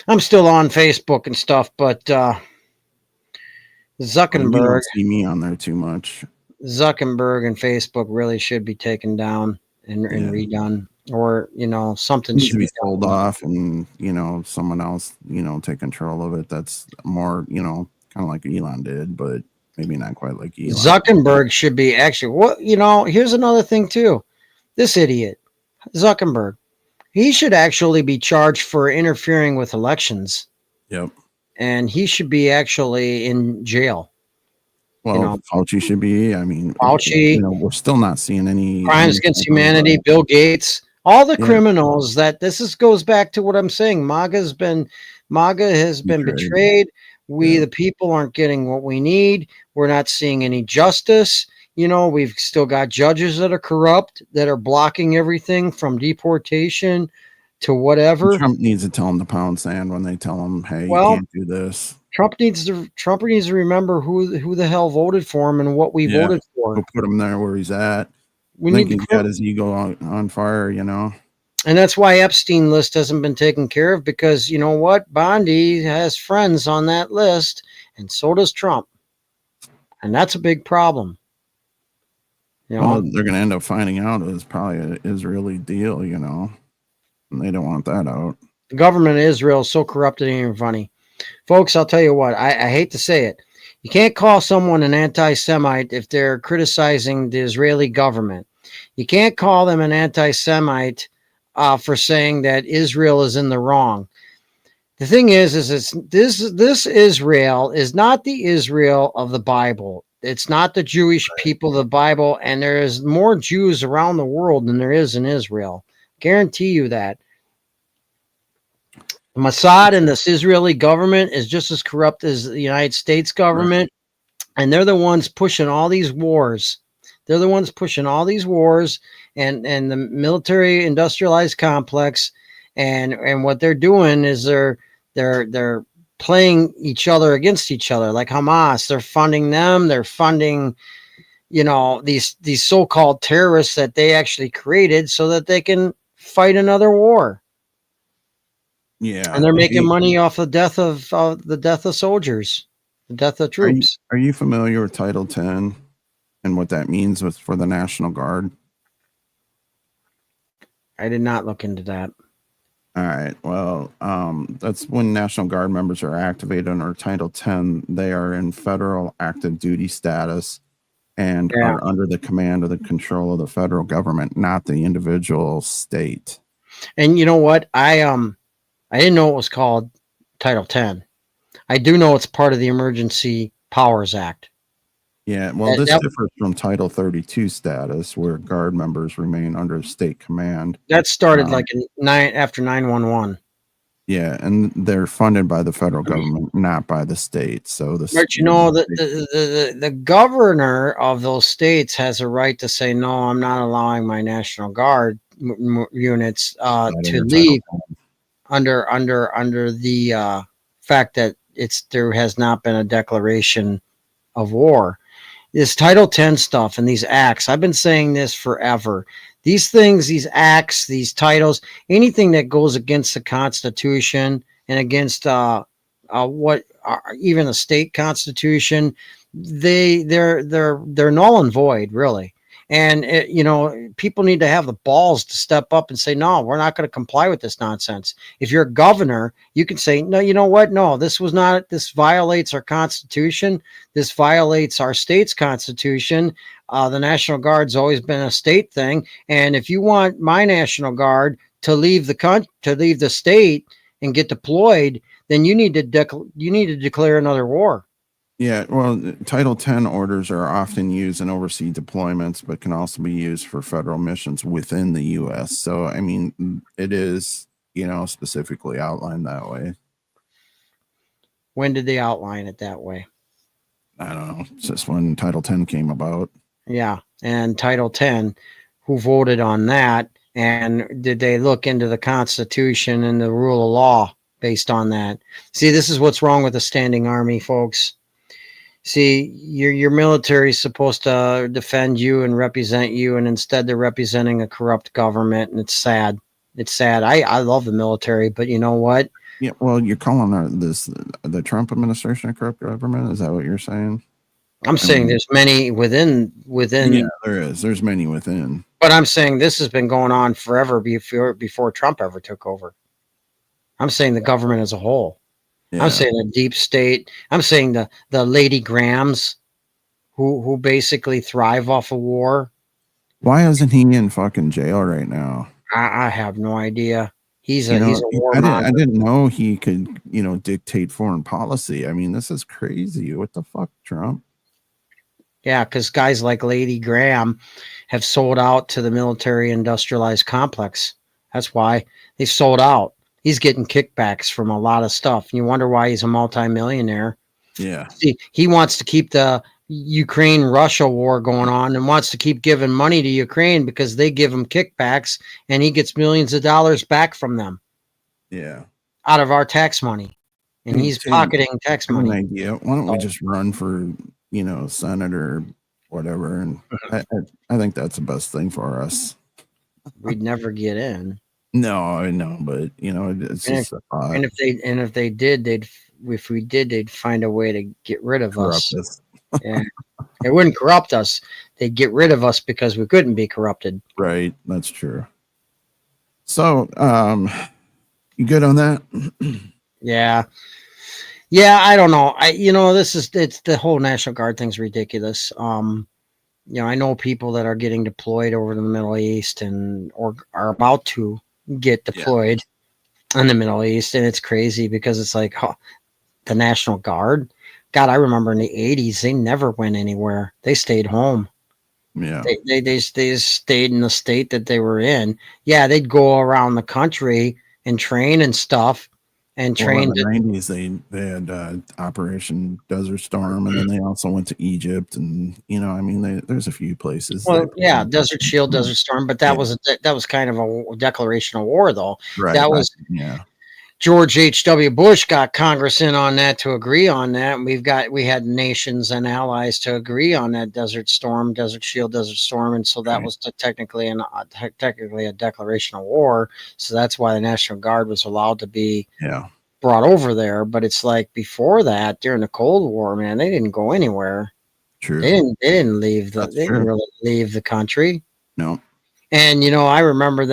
I'm still on Facebook and stuff, but Zuckerberg, you don't see me on there too much. Zuckerberg and Facebook really should be taken down and redone, or something should be sold off, and someone else take control of it. That's more kind of like Elon did, but maybe not quite like Elon. Zuckerberg should be actually here's another thing too. This idiot, Zuckerberg, he should actually be charged for interfering with elections. Yep. And he should be actually in jail. Well, Fauci should be. I mean, Fauci. We're still not seeing any crimes against humanity. Bill Gates, all the criminals that goes back to what I'm saying. MAGA has been betrayed. We, the people, aren't getting what we need. We're not seeing any justice. We've still got judges that are corrupt, that are blocking everything from deportation to whatever. Trump needs to tell them to pound sand when they tell him, "Hey, you can't do this." Trump needs to remember who the hell voted for him and what we voted for. We'll put him there where he's at. I think he's got his ego on fire, And that's why Epstein list hasn't been taken care of, because you know what? Bondi has friends on that list, and so does Trump. And that's a big problem. Well, they're going to end up finding out it was probably an Israeli deal, and they don't want that out. The government of Israel is so corrupted, it ain't even funny. Folks, I'll tell you what, I hate to say it. You can't call someone an anti-Semite if they're criticizing the Israeli government. You can't call them an anti-Semite for saying that Israel is in the wrong. The thing is this Israel is not the Israel of the Bible. It's not the Jewish people of the Bible, and there is more Jews around the world than there is in Israel. Guarantee you that. Mossad and this Israeli government is just as corrupt as the United States government, and they're the ones pushing all these wars. They're the ones pushing all these wars and the military industrialized complex, and what they're doing is they're playing each other against each other, like Hamas. They're funding them. They're funding, these so-called terrorists that they actually created so that they can fight another war. Yeah, and they're making money off the death of soldiers, the death of troops. Are you familiar with Title 10 and what that means for the National Guard? I did not look into that. All right. Well, that's when National Guard members are activated under Title 10. They are in federal active duty status and are under the command of the control of the federal government, not the individual state. And you know what? I didn't know it was called Title 10. I do know it's part of the Emergency Powers Act. Yeah, well, this differs from Title 32 status, where Guard members remain under state command. That started after 9/11. Yeah, and they're funded by the federal government, not by the state. So but the governor of those states has a right to say, no, I'm not allowing my National Guard units to leave under the fact that there has not been a declaration of war. This Title 10 stuff and these acts, I've been saying this forever. These things, these acts, these titles, anything that goes against the Constitution and against what even a state constitution, they're null and void, really. And people need to have the balls to step up and say, no, we're not going to comply with this nonsense. If you're a governor, you can say, no, you know what? No, this violates our constitution. This violates our state's constitution. The National Guard's always been a state thing. And if you want my National Guard to leave the state and get deployed, then you need to declare another war. Yeah, well, Title 10 orders are often used in overseas deployments, but can also be used for federal missions within the U.S. So, I mean, it is, specifically outlined that way. When did they outline it that way? I don't know. It's just when Title 10 came about. Yeah, and Title 10, who voted on that? And did they look into the Constitution and the rule of law based on that? See, this is what's wrong with the standing army, folks. See, your military is supposed to defend you and represent you, and instead they're representing a corrupt government, and it's sad. It's sad. I love the military, but you know what? Yeah, well, you're calling the Trump administration a corrupt government? Is that what you're saying? I'm saying there's many within. Yeah, there is. There's many within. But I'm saying this has been going on forever before Trump ever took over. I'm saying the government as a whole. Yeah. I'm saying the deep state. I'm saying the Lady Grahams who basically thrive off of war. Why isn't he in fucking jail right now? I have no idea. He's a warmonger. I didn't know he could, dictate foreign policy. I mean, this is crazy. What the fuck, Trump? Yeah, because guys like Lady Graham have sold out to the military industrialized complex. That's why they sold out. He's getting kickbacks from a lot of stuff. You wonder why he's a multimillionaire. Yeah. See, he wants to keep the Ukraine-Russia war going on and wants to keep giving money to Ukraine because they give him kickbacks and he gets millions of dollars back from them. Yeah. Out of our tax money. And he's pocketing tax money. An idea. Why don't we just run for, Senate or whatever? And I think that's the best thing for us. We'd never get in. No, I know, but it's just and if they did, they'd find a way to get rid of us. Yeah, it wouldn't corrupt us. They'd get rid of us because we couldn't be corrupted. Right, that's true. So, you good on that? Yeah. I don't know. It's the whole National Guard thing's ridiculous. I know people that are getting deployed over to the Middle East or are about to get deployed in the Middle East, and it's crazy because it's like the National Guard. God, I remember in the 80s they never went anywhere. They stayed home. Yeah, they stayed in the state that they were in. Yeah, they'd go around the country and train and stuff. And trained in the 90s, they had Operation Desert Storm, and then they also went to Egypt, and there's a few places. Well, yeah, Desert Shield, Desert Storm, but that was kind of a declaration of war, though. Right. That was George H.W. Bush got Congress in on that to agree on that, and we had nations and allies to agree on that Desert Storm, Desert Shield, Desert Storm, and so that was technically a declaration of war. So that's why the National Guard was allowed to be brought over there. But it's like before that, during the Cold War, man, they didn't go anywhere. True. They didn't leave didn't really leave the country. No. And, I remember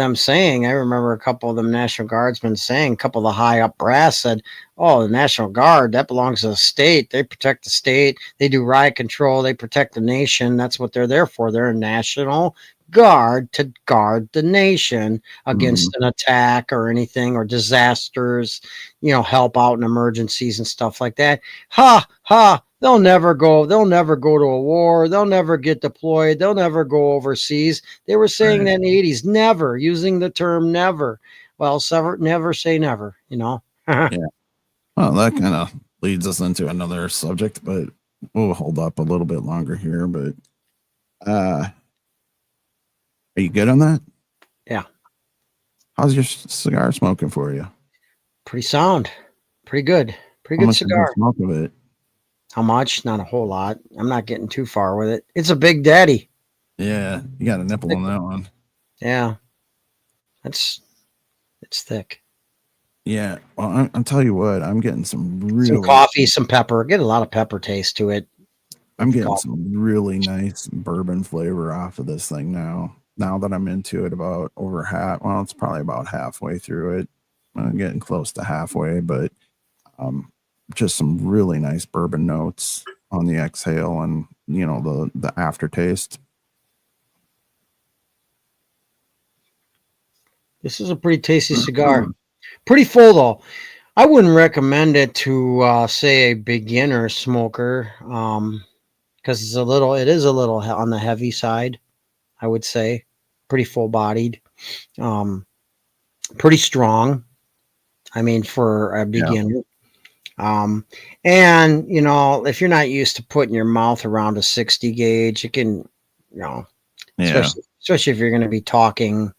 a couple of them National Guardsmen saying, a couple of the high up brass said, oh, the National Guard, that belongs to the state. They protect the state. They do riot control. They protect the nation. That's what they're there for. They're a National Guard to guard the nation against an attack or anything or disasters, help out in emergencies and stuff like that. Ha, ha. They'll never go to a war. They'll never get deployed. They'll never go overseas. They were saying that in the 80s, never, using the term never. Well, never say never, Yeah. Well, that kind of leads us into another subject, but we'll hold up a little bit longer here. But are you good on that? Yeah. How's your cigar smoking for you? Pretty sound. Pretty good. Pretty good cigar. Smoke of it. How much? Not a whole lot. I'm not getting too far with it. It's a Big Daddy. Yeah, you got a nipple on that one. Yeah. It's thick. Yeah. Well, I'll tell you what, I'm getting some Some really, coffee, some pepper. Get a lot of pepper taste to it. I'm With the getting coffee. some really nice bourbon flavor off of this thing now. Now that I'm into it about over half, well, it's probably about halfway through it. I'm getting close to halfway, but um, just some really nice bourbon notes on the exhale and the aftertaste. This is a pretty tasty cigar. Pretty full though. I wouldn't recommend it to say a beginner smoker, because it is a little on the heavy side. I would say, pretty full bodied, pretty strong. I mean, for a Yeah. beginner. Um, and if you're not used to putting your mouth around a 60 gauge, it can, Yeah. especially if you're going to be talking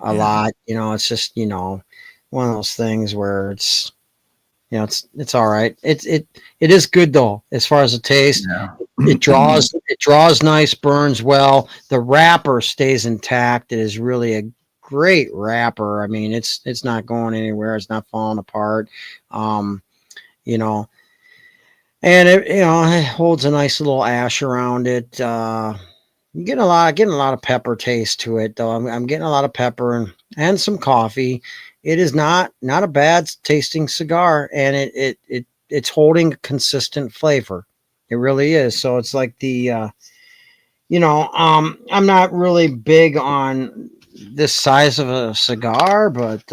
a Yeah. lot. It's just one of those things where it's all right. It is good though as far as the taste. Yeah. It draws nice, burns well. The wrapper stays intact. It is really a great wrapper. I mean, it's not going anywhere. It's not falling apart. Um, you know, and it holds a nice little ash around it. You're getting a lot of pepper taste to it though. I'm getting a lot of pepper and some coffee. It is not a bad tasting cigar, and it's holding consistent flavor. It really is. So it's like I'm not really big on this size of a cigar, but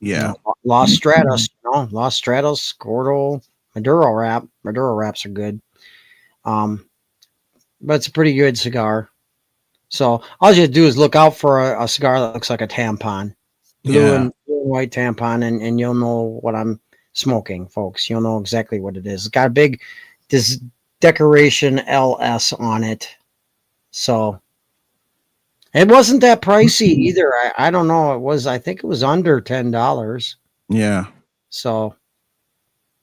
Yeah. Los Stratos, Los Stratos, Gordo, Maduro wraps are good. Um, but it's a pretty good cigar. So all you have to do is look out for a cigar that looks like a tampon, blue Yeah. and white tampon, and you'll know what I'm smoking, folks. You'll know exactly what it is. It's got a big this decoration LS on it. So it wasn't that pricey either. I don't know. I think it was under $10. Yeah. So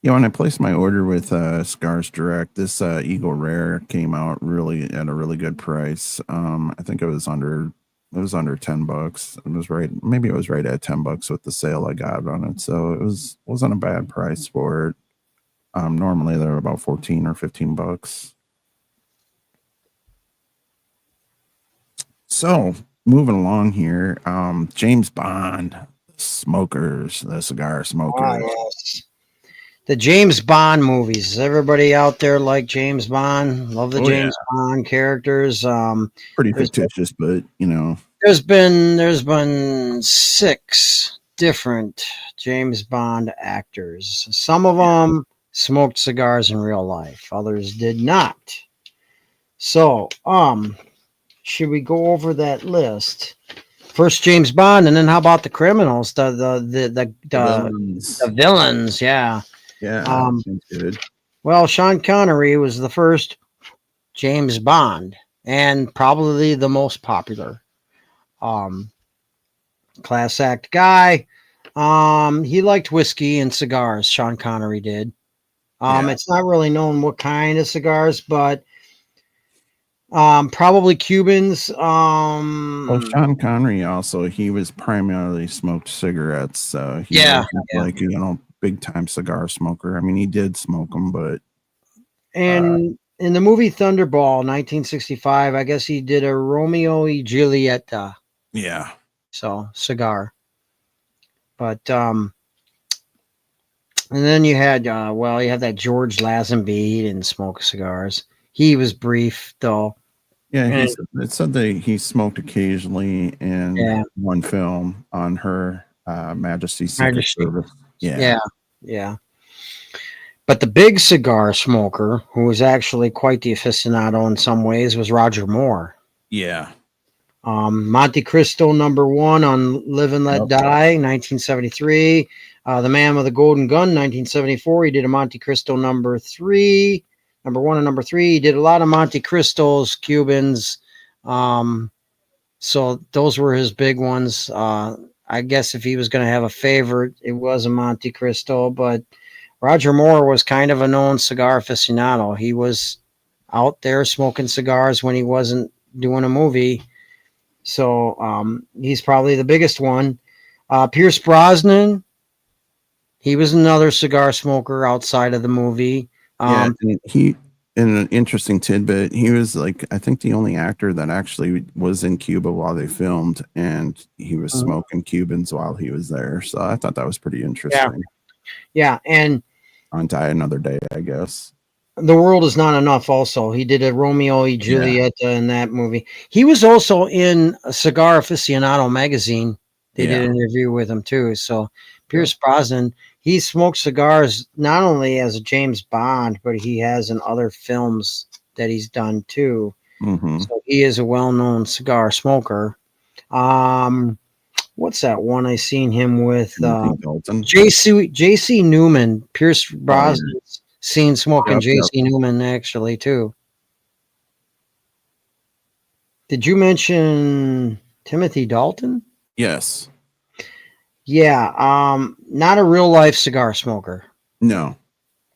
Yeah, when I placed my order with Cigars Direct, this Eagle Rare came out really at a really good price. I think it was under $10. It was right, maybe it was right at $10 with the sale I got on it. So wasn't a bad price for it. Normally they're about 14 or $15. So moving along here, James Bond, the cigar smokers. yes. The James Bond movies. Does everybody out there like James Bond? Love the Oh yeah, James Bond characters. pretty There's fictitious, but there's been 6 different James Bond actors. Some of them smoked cigars in real life. Others did not. So, should we go over that list? First James Bond, and then how about the criminals? The villains. villains, yeah. Yeah, Um, seems good. well, Sean Connery was the first James Bond and probably the most popular. Um, class act guy. He liked whiskey and cigars. Sean Connery did. Yeah. It's not really known what kind of cigars, but probably Cubans. Well, Sean Connery also, he was primarily smoked cigarettes. He Yeah, wasn't like big time cigar smoker. I mean, he did smoke them, but and in the movie Thunderball, 1965, I guess he did a Romeo y Julieta, yeah, so cigar. But and then you had you had that George Lazenby. He didn't smoke cigars. He was brief though. yeah. And, It said that he smoked occasionally in yeah, one film on Her Majesty's Secret Majesty. Service. Yeah, yeah. But the big cigar smoker, who was actually quite the aficionado in some ways, was Roger Moore. Yeah. Monte Cristo #1 on Live and Let Yep. Die, 1973. The Man with the Golden Gun, 1974. He did a Monte Cristo #1 and #3. He did a lot of Monte Cristos, Cubans. So those were his big ones. I guess if he was going to have a favorite, it was a Monte Cristo, but Roger Moore was kind of a known cigar aficionado. He was out there smoking cigars when he wasn't doing a movie. So he's probably the biggest one. Pierce Brosnan, he was another cigar smoker outside of the movie. Yeah, and in an interesting tidbit, he was like, I think the only actor that actually was in Cuba while they filmed, and he was smoking Cubans while he was there. So I thought that was pretty interesting. Yeah, and On Die Another Day, I guess. The World Is Not Enough also. He did a Romeo y Julieta in that movie. He was also in a Cigar Aficionado magazine. They did an interview with him too. So Pierce Brosnan, he smoked cigars not only as a James Bond, but he has in other films that he's done too. So he is a well-known cigar smoker. What's that one I seen him with? J.C. Newman, Pierce Brosnan's seen smoking J.C. Newman actually too. Did you mention Timothy Dalton? Yes. Yeah. Not a real life cigar smoker. No.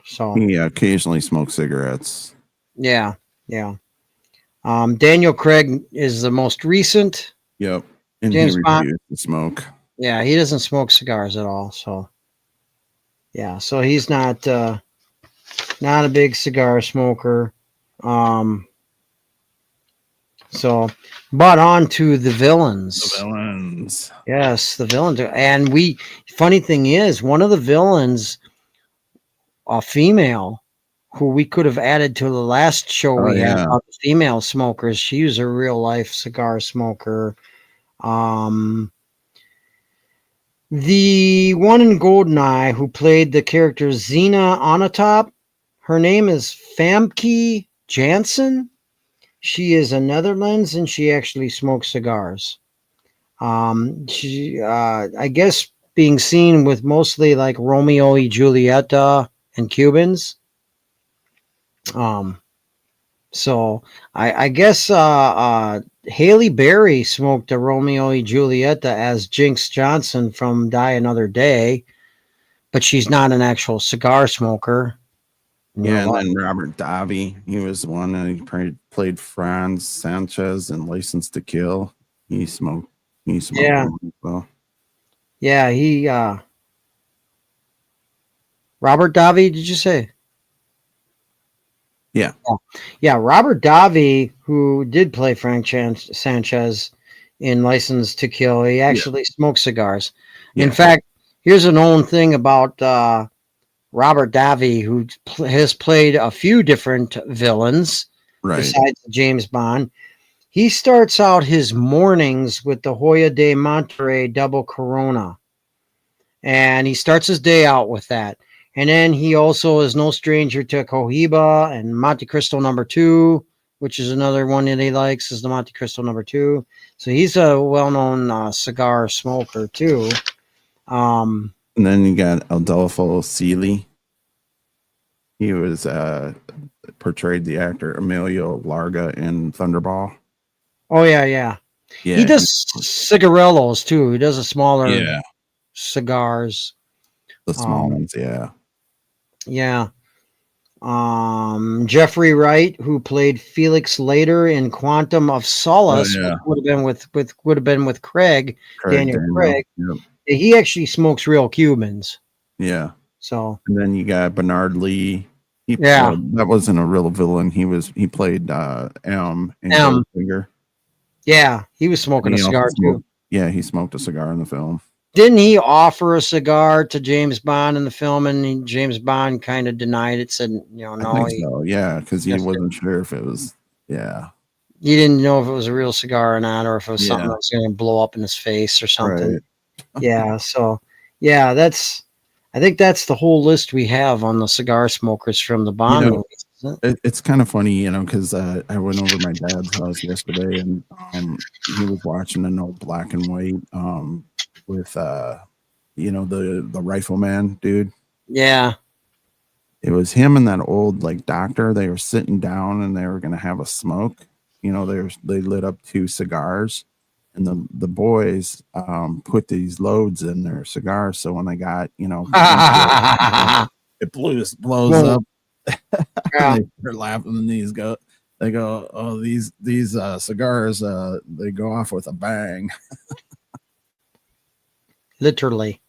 So he occasionally smokes cigarettes. Yeah. Daniel Craig is the most recent. Yep. And James he Bond. refused to smoke. Yeah, he doesn't smoke cigars at all. So yeah, so he's not a big cigar smoker. So, but on to the villains. The villains. Yes, the villains. And funny thing is, one of the villains, a female, who we could have added to the last show we had about the female smokers. She was a real life cigar smoker. The one in Goldeneye who played the character Xena Onatop, her name is Famke Janssen. She is a Netherlands and she actually smokes cigars. She, I guess, being seen with mostly like Romeo y Julieta and Cubans. So I guess Haley Berry smoked a Romeo y Julieta as Jinx Johnson from Die Another Day, but she's not an actual cigar smoker. Yeah, and then Robert Davi, he was one, and he played Franz Sanchez in License to Kill. He smoked. Yeah. Well. Yeah, he Robert Davi, did you say? Yeah. Yeah, Robert Davi, who did play Frank Sanchez in License to Kill, he actually smokes cigars. Yeah. In fact, here's an old thing about Robert Davi, who has played a few different villains besides James Bond. He starts out his mornings with the Hoya de Monterrey Double Corona. And he starts his day out with that. And then he also is no stranger to Cohiba and Monte Cristo No. 2, which is another one that he likes, is the Monte Cristo No. 2. So he's a well-known cigar smoker, too. And then you got Adolfo Seeley. He was portrayed the actor Emilio Larga in Thunderball. Oh, yeah. He does cigarillos, too. He does a smaller cigars. The small ones, yeah. Jeffrey Wright, who played Felix Leiter in Quantum of Solace, would have been with Craig Daniel Craig. Yep. He actually smokes real Cubans. Yeah. So and then you got Bernard Lee. That wasn't a real villain. He played M in Goldfinger. Yeah, he was smoking a cigar too. Yeah, he smoked a cigar in the film. Didn't he offer a cigar to James Bond in the film, and James Bond kind of denied it? Said, no. I think so. Yeah, because he wasn't sure if it was. Yeah. He didn't know if it was a real cigar or not, or if it was something that was going to blow up in his face or something. Right. Yeah. So, yeah, I think that's the whole list we have on the cigar smokers from the Bond movies. It's kind of funny, because I went over my dad's house yesterday, and he was watching an old black and white with the rifleman dude. Yeah. It was him and that old doctor. They were sitting down and they were gonna have a smoke. They lit up 2 cigars, and the boys put these loads in their cigars. So when they got it blows up. They're laughing, and they go, oh, these cigars they go off with a bang. literally.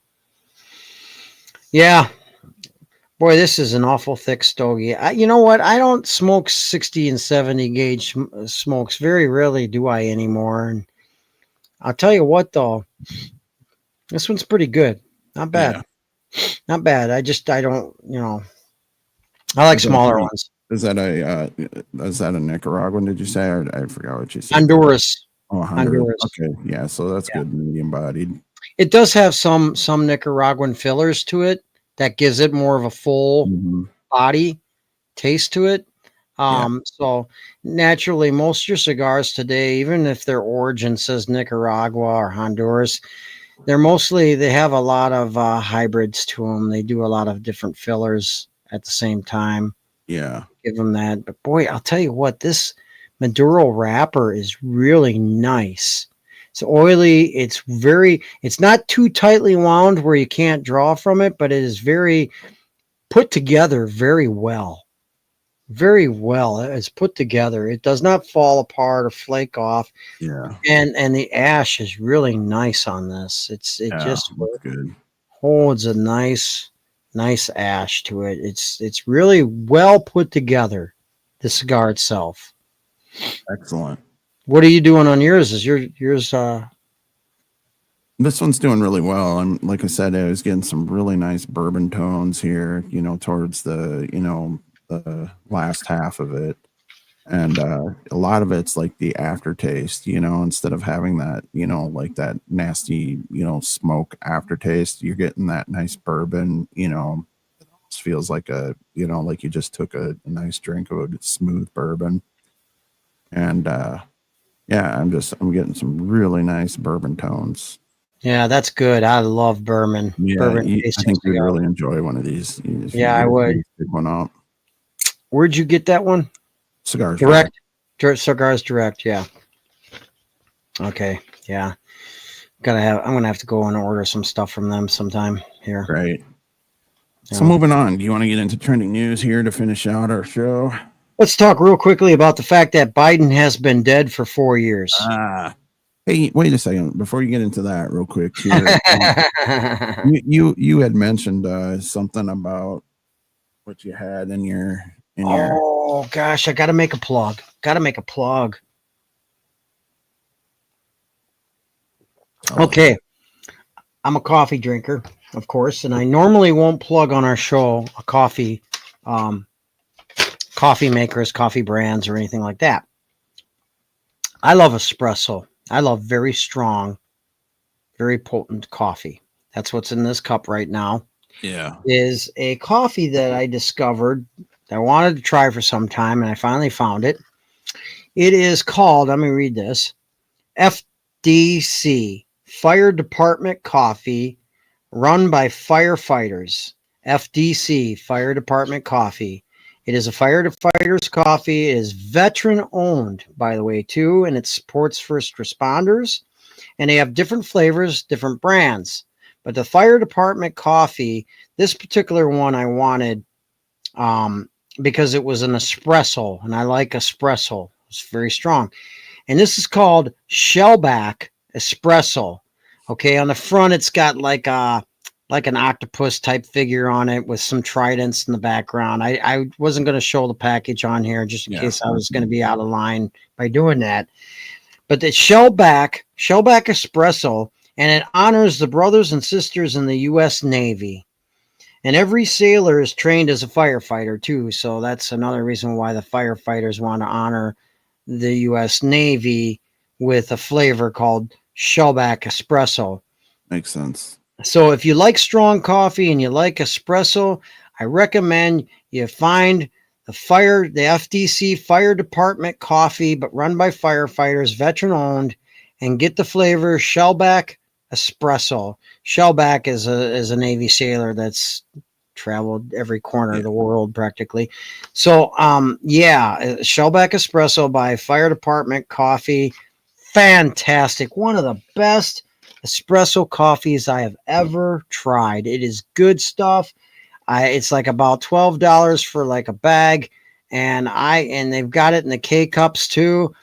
Yeah. Boy, this is an awful thick stogie. You know what? I don't smoke 60 and 70 gauge smokes. Very rarely do I anymore. And I'll tell you what, though, this one's pretty good. Not bad. Yeah. Not bad. I don't, I like smaller ones. Is that a Nicaraguan? Did you say? Or I forgot what you said. Honduras. Oh, Honduras. Okay, yeah. So that's good, medium bodied. It does have some Nicaraguan fillers to it that gives it more of a full body taste to it. So naturally, most of your cigars today, even if their origin says Nicaragua or Honduras, they have a lot of hybrids to them. They do a lot of different fillers at the same time. Yeah. Give them that. But boy, I'll tell you what, this Maduro wrapper is really nice. It's oily. It's not too tightly wound where you can't draw from it, but it is very put together very well. Very well. It's put together. It does not fall apart or flake off. Yeah. And the ash is really nice on this. It just looks good. Holds a nice ash to it. It's really well put together, the cigar itself. Excellent. What are you doing on yours? Is yours This one's doing really well. I'm like I said, I was getting some really nice bourbon tones here, towards the last half of it. And a lot of it's like the aftertaste, instead of having that, like that nasty, smoke aftertaste, you're getting that nice bourbon, it feels like like you just took a nice drink of a smooth bourbon. And I'm getting some really nice bourbon tones. Yeah, that's good. I love bourbon. Yeah, bourbon I think you'd really enjoy one of these. I would. Pick one up. Where'd you get that one? Cigars Direct. Cigars Direct. Yeah. Okay. Yeah. I'm gonna have to go and order some stuff from them sometime here. Right. So moving on, do you want to get into trending news here to finish out our show? Let's talk real quickly about the fact that Biden has been dead for 4 years. Hey, wait a second. Before you get into that real quick here, you had mentioned something about what you had in your oh gosh, I gotta make a plug. Okay. I'm a coffee drinker, of course, and I normally won't plug on our show a coffee makers, coffee brands, or anything like that. I love espresso. I love very strong, very potent coffee. That's what's in this cup right now. Yeah. Is a coffee that I discovered that I wanted to try for some time, and I finally found it. It is called, let me read this, FDC, Fire Department Coffee, run by firefighters. FDC, Fire Department Coffee. It is a firefighters coffee. It is veteran owned, by the way, too, and it supports first responders. And they have different flavors, different brands. But the fire department coffee, this particular one I wanted because it was an espresso, and I like espresso. It's very strong. And this is called Shellback Espresso. Okay, on the front, it's got like an octopus type figure on it with some tridents in the background. I wasn't going to show the package on here just in case I was going to be out of line by doing that. But the Shellback Espresso, and it honors the brothers and sisters in the U.S. Navy. And every sailor is trained as a firefighter, too. So that's another reason why the firefighters want to honor the U.S. Navy with a flavor called Shellback Espresso. Makes sense. So if you like strong coffee and you like espresso, I recommend you find the FDC Fire Department coffee, but run by firefighters, veteran owned, and get the flavor Shellback Espresso. Shellback is a Navy sailor that's traveled every corner of the world practically. So Shellback Espresso by Fire Department Coffee. Fantastic. One of the best espresso coffees I have ever tried. It is good stuff. It's like about $12 for like a bag, and they've got it in the K cups too.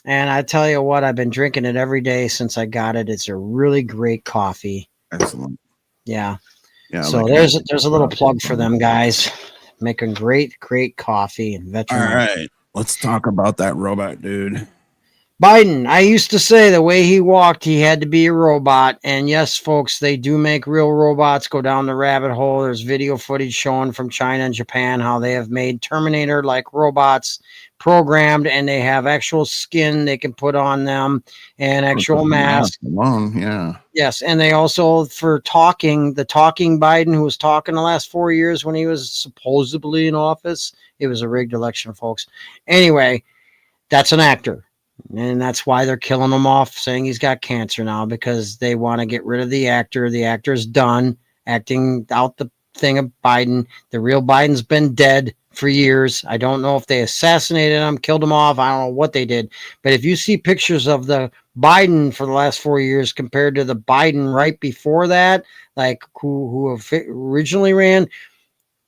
And I tell you what, I've been drinking it every day since I got it. It's a really great coffee. Excellent. Yeah. Yeah. So like there's a little plug for them guys. Making great coffee and All veteran. right. Let's talk about that robot dude. Biden, I used to say the way he walked, he had to be a robot. And yes, folks, they do make real robots. Go down the rabbit hole. There's video footage showing from China and Japan how they have made Terminator-like robots programmed, and they have actual skin they can put on them and actual masks. Alone, yeah. Yes, and they also, for talking, the talking Biden who was talking the last 4 years when he was supposedly in office, it was a rigged election, folks. Anyway, that's an actor. And that's why they're killing him off, saying he's got cancer now, because they want to get rid of the actor. The actor's done acting out the thing of Biden. The real Biden's been dead for years. I don't know if they assassinated him, killed him off. I don't know what they did. But if you see pictures of the Biden for the last 4 years compared to the Biden right before that, like who originally ran,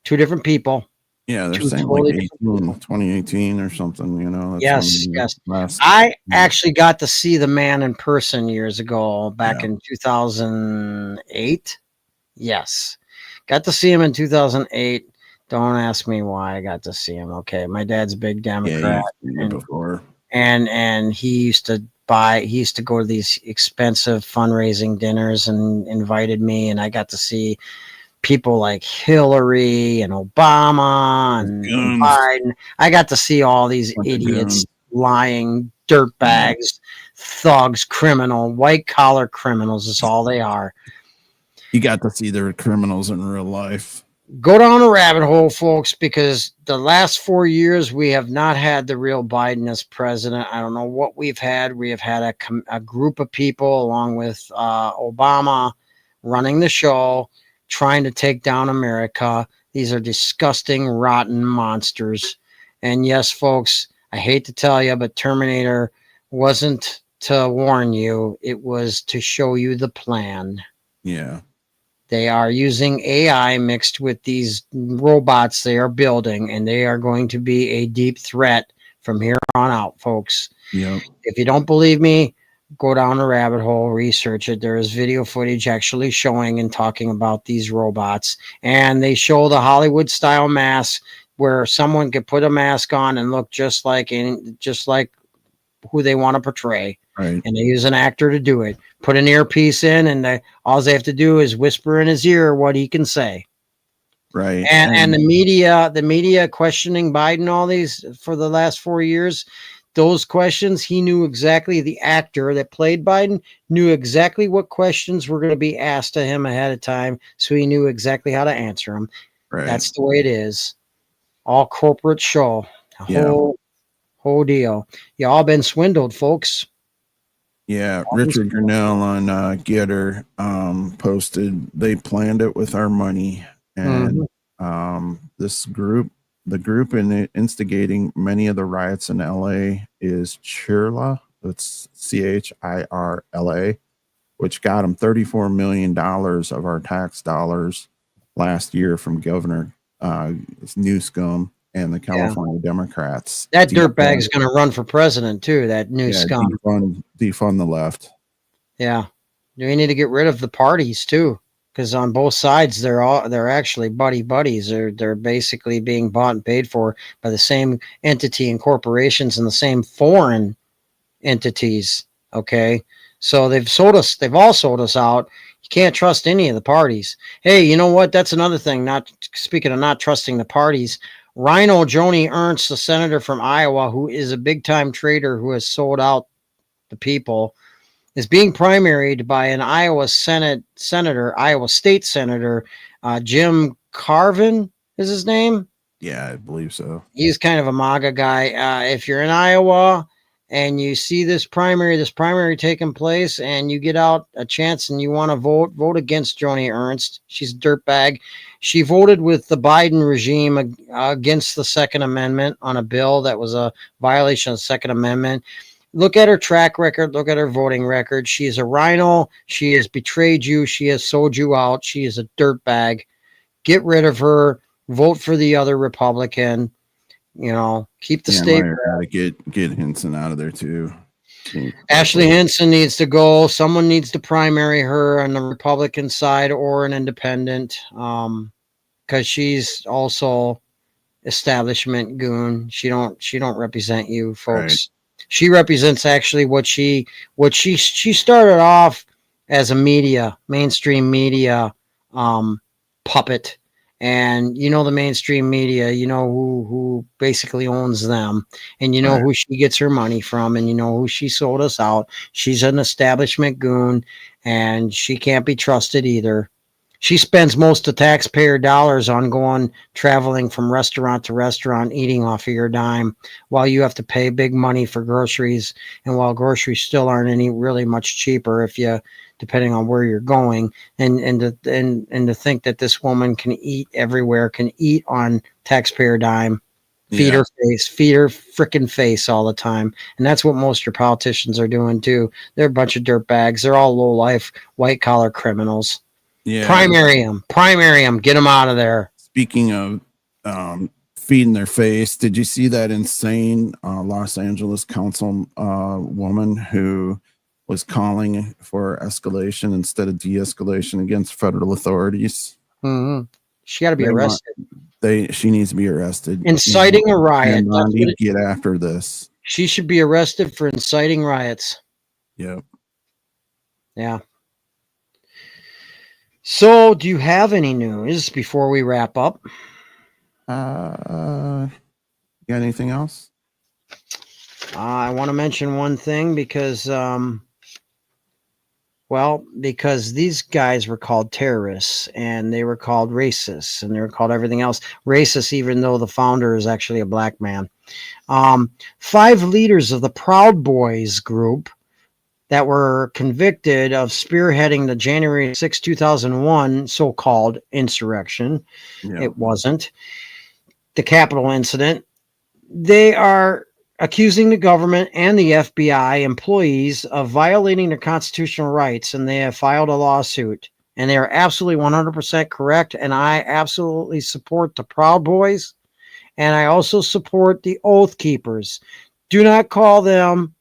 two different people. Yeah, they're Two saying totally like 2018 or something, you know. Yes. I actually got to see the man in person years ago, back in 2008. Yes. Got to see him in 2008. Don't ask me why I got to see him. Okay. My dad's a big Democrat. Before. And he used to go to these expensive fundraising dinners and invited me, and I got to see people like Hillary and Obama and Biden. I got to see all these idiots, lying dirtbags, thugs, white collar criminals is all they are. You got to see their criminals in real life. Go down a rabbit hole, folks, because the last 4 years we have not had the real Biden as president. I don't know what we've had. We have had a group of people along with Obama running the show, trying to take down America. These are disgusting, rotten monsters. And yes, folks, I hate to tell you, but Terminator wasn't to warn you. It was to show you the plan. Yeah. They are using AI mixed with these robots they are building, and they are going to be a deep threat from here on out, folks. Yep. If you don't believe me, go down the rabbit hole, research it. There is video footage actually showing and talking about these robots, and they show the Hollywood style mask where someone could put a mask on and look just like who they want to portray. Right. And they use an actor to do it. Put an earpiece in, and all they have to do is whisper in his ear what he can say. Right. And the media questioning Biden all these for the last 4 years, those questions, he knew exactly, the actor that played Biden knew exactly what questions were going to be asked to him ahead of time, so he knew exactly how to answer them. Right. That's the way it is. All corporate show. Whole deal. You all been swindled, folks. Yeah, Richard Grinnell on Getter posted, they planned it with our money. And this group, the group instigating many of the riots in LA is Chirla. That's CHIRLA, which got them $34 million of our tax dollars last year from Governor Newsom and the California Democrats. That dirtbag's going to run for president too. That new scum. Defund the left. Yeah, we need to get rid of the parties too, because on both sides they're actually buddies. They're basically being bought and paid for by the same entity and corporations and the same foreign entities. Okay, so they've all sold us out. You can't trust any of the parties. Hey, you know what? That's another thing. Not speaking of not trusting the parties. Rhino Joni Ernst, the senator from Iowa, who is a big-time traitor who has sold out the people, is being primaried by an Iowa State Senator, Jim Carvin is his name. Yeah, I believe so. He's kind of a MAGA guy. If you're in Iowa and you see this primary taking place, and you get out a chance and you want to vote against Joni Ernst. She's a dirtbag. She voted with the Biden regime against the Second Amendment on a bill that was a violation of the Second Amendment. Look at her track record. Look at her voting record. She is a rhino. She has betrayed you. She has sold you out. She is a dirtbag. Get rid of her. Vote for the other Republican. You know, keep the state. Get Hinson out of there too. Ashley Hinson needs to go. Someone needs to primary her on the Republican side or an independent, because she's also establishment goon. She don't represent you folks. Right. She represents actually what she started off as a mainstream media puppet. And you know the mainstream media, you know who basically owns them, and you know right. who she gets her money from, and you know who she sold us out. She's an establishment goon, and she can't be trusted either. She spends most of taxpayer dollars on going traveling from restaurant to restaurant, eating off of your dime, while you have to pay big money for groceries, and while groceries still aren't any really much cheaper if you, depending on where you're going, and to think that this woman can eat everywhere, can eat on taxpayer dime, feed her freaking face all the time, and that's what most of your politicians are doing too. They're a bunch of dirt bags. They're all low life, white collar criminals. Yeah. Primary them, get them out of there. Speaking of feeding their face, did you see that insane Los Angeles council woman who was calling for escalation instead of de-escalation against federal authorities? Mm-hmm. She got to be arrested. She needs to be arrested. Inciting a riot. Get after this. She should be arrested for inciting riots. Yep. Yeah. So, do you have any news before we wrap up? You got anything else? I want to mention one thing because, because these guys were called terrorists, and they were called racists, and they were called everything else. Racist, even though the founder is actually a black man. 5 leaders of the Proud Boys group that were convicted of spearheading the January 6, 2001 so-called insurrection. Yeah. It wasn't. The Capitol incident. They are accusing the government and the FBI employees of violating their constitutional rights, and they have filed a lawsuit. And they are absolutely 100% correct, and I absolutely support the Proud Boys, and I also support the Oath Keepers. Do not call them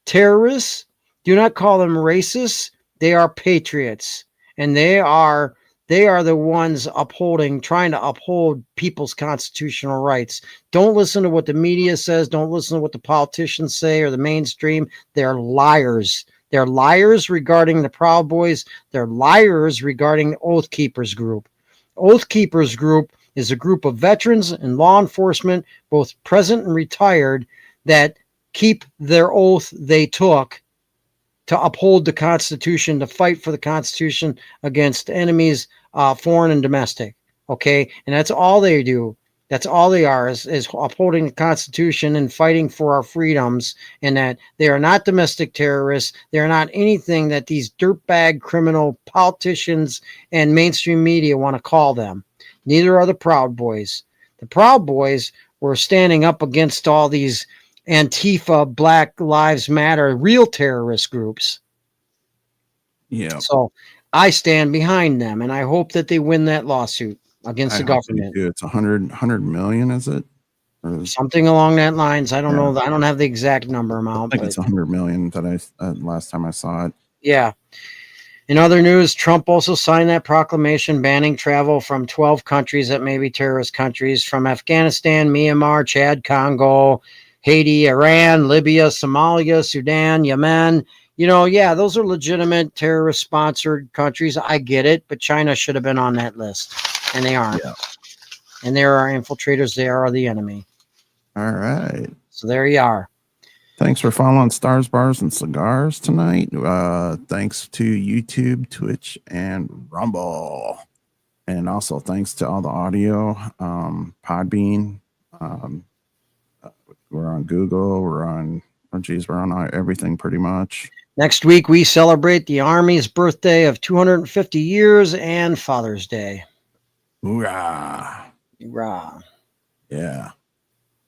terrorists. Do not call them racists. They are patriots, and they are the ones trying to uphold people's constitutional rights. Don't listen to what the media says. Don't listen to what the politicians say or the mainstream. They're liars. They're liars regarding the Proud Boys. They're liars regarding the Oath Keepers group. Oath Keepers group is a group of veterans and law enforcement, both present and retired, that keep their oath they took to uphold the Constitution, to fight for the Constitution against enemies, foreign and domestic. Okay. And that's all they do. That's all they are is upholding the Constitution and fighting for our freedoms, and that they are not domestic terrorists. They are not anything that these dirtbag criminal politicians and mainstream media want to call them. Neither are the Proud Boys. The Proud Boys were standing up against all these Antifa, Black Lives Matter, real terrorist groups. Yeah. So I stand behind them, and I hope that they win that lawsuit against the government. It's 100 million, is it? Or something along that lines. I don't know. I don't have the exact number amount. I think it's 100 million that last time I saw it. Yeah. In other news, Trump also signed that proclamation banning travel from 12 countries that may be terrorist countries, from Afghanistan, Myanmar, Chad, Congo, Haiti, Iran, Libya, Somalia, Sudan, Yemen. Those are legitimate terrorist-sponsored countries. I get it, but China should have been on that list, and they aren't. Yeah. And there are infiltrators. They are the enemy. All right. So there you are. Thanks for following Stars, Bars, and Cigars tonight. Thanks to YouTube, Twitch, and Rumble. And also thanks to all the audio, Podbean. We're on Google. We're on everything pretty much. Next week, we celebrate the Army's birthday of 250 years and Father's Day. Hoorah. Hoorah. Yeah.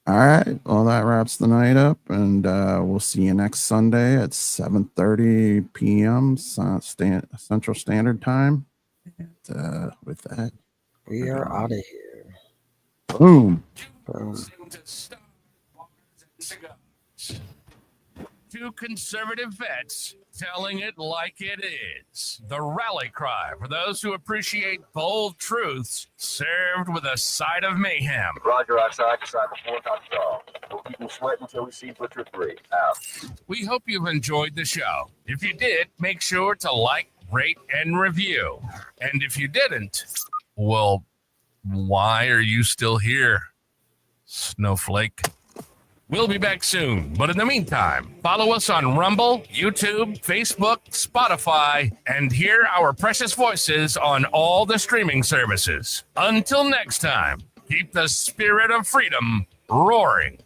All right. Well, that wraps the night up, and we'll see you next Sunday at 7:30 p.m. Central Standard Time. And with that, we are out of here. Boom. Feel Two conservative vets telling it like it is. The rally cry for those who appreciate bold truths served with a side of mayhem. Roger, outside, decide before control. We'll keep them sweating until we see Butcher 3. Out. We hope you've enjoyed the show. If you did, make sure to like, rate, and review. And if you didn't, well, why are you still here, Snowflake? We'll be back soon, but in the meantime, follow us on Rumble, YouTube, Facebook, Spotify, and hear our precious voices on all the streaming services. Until next time, keep the spirit of freedom roaring.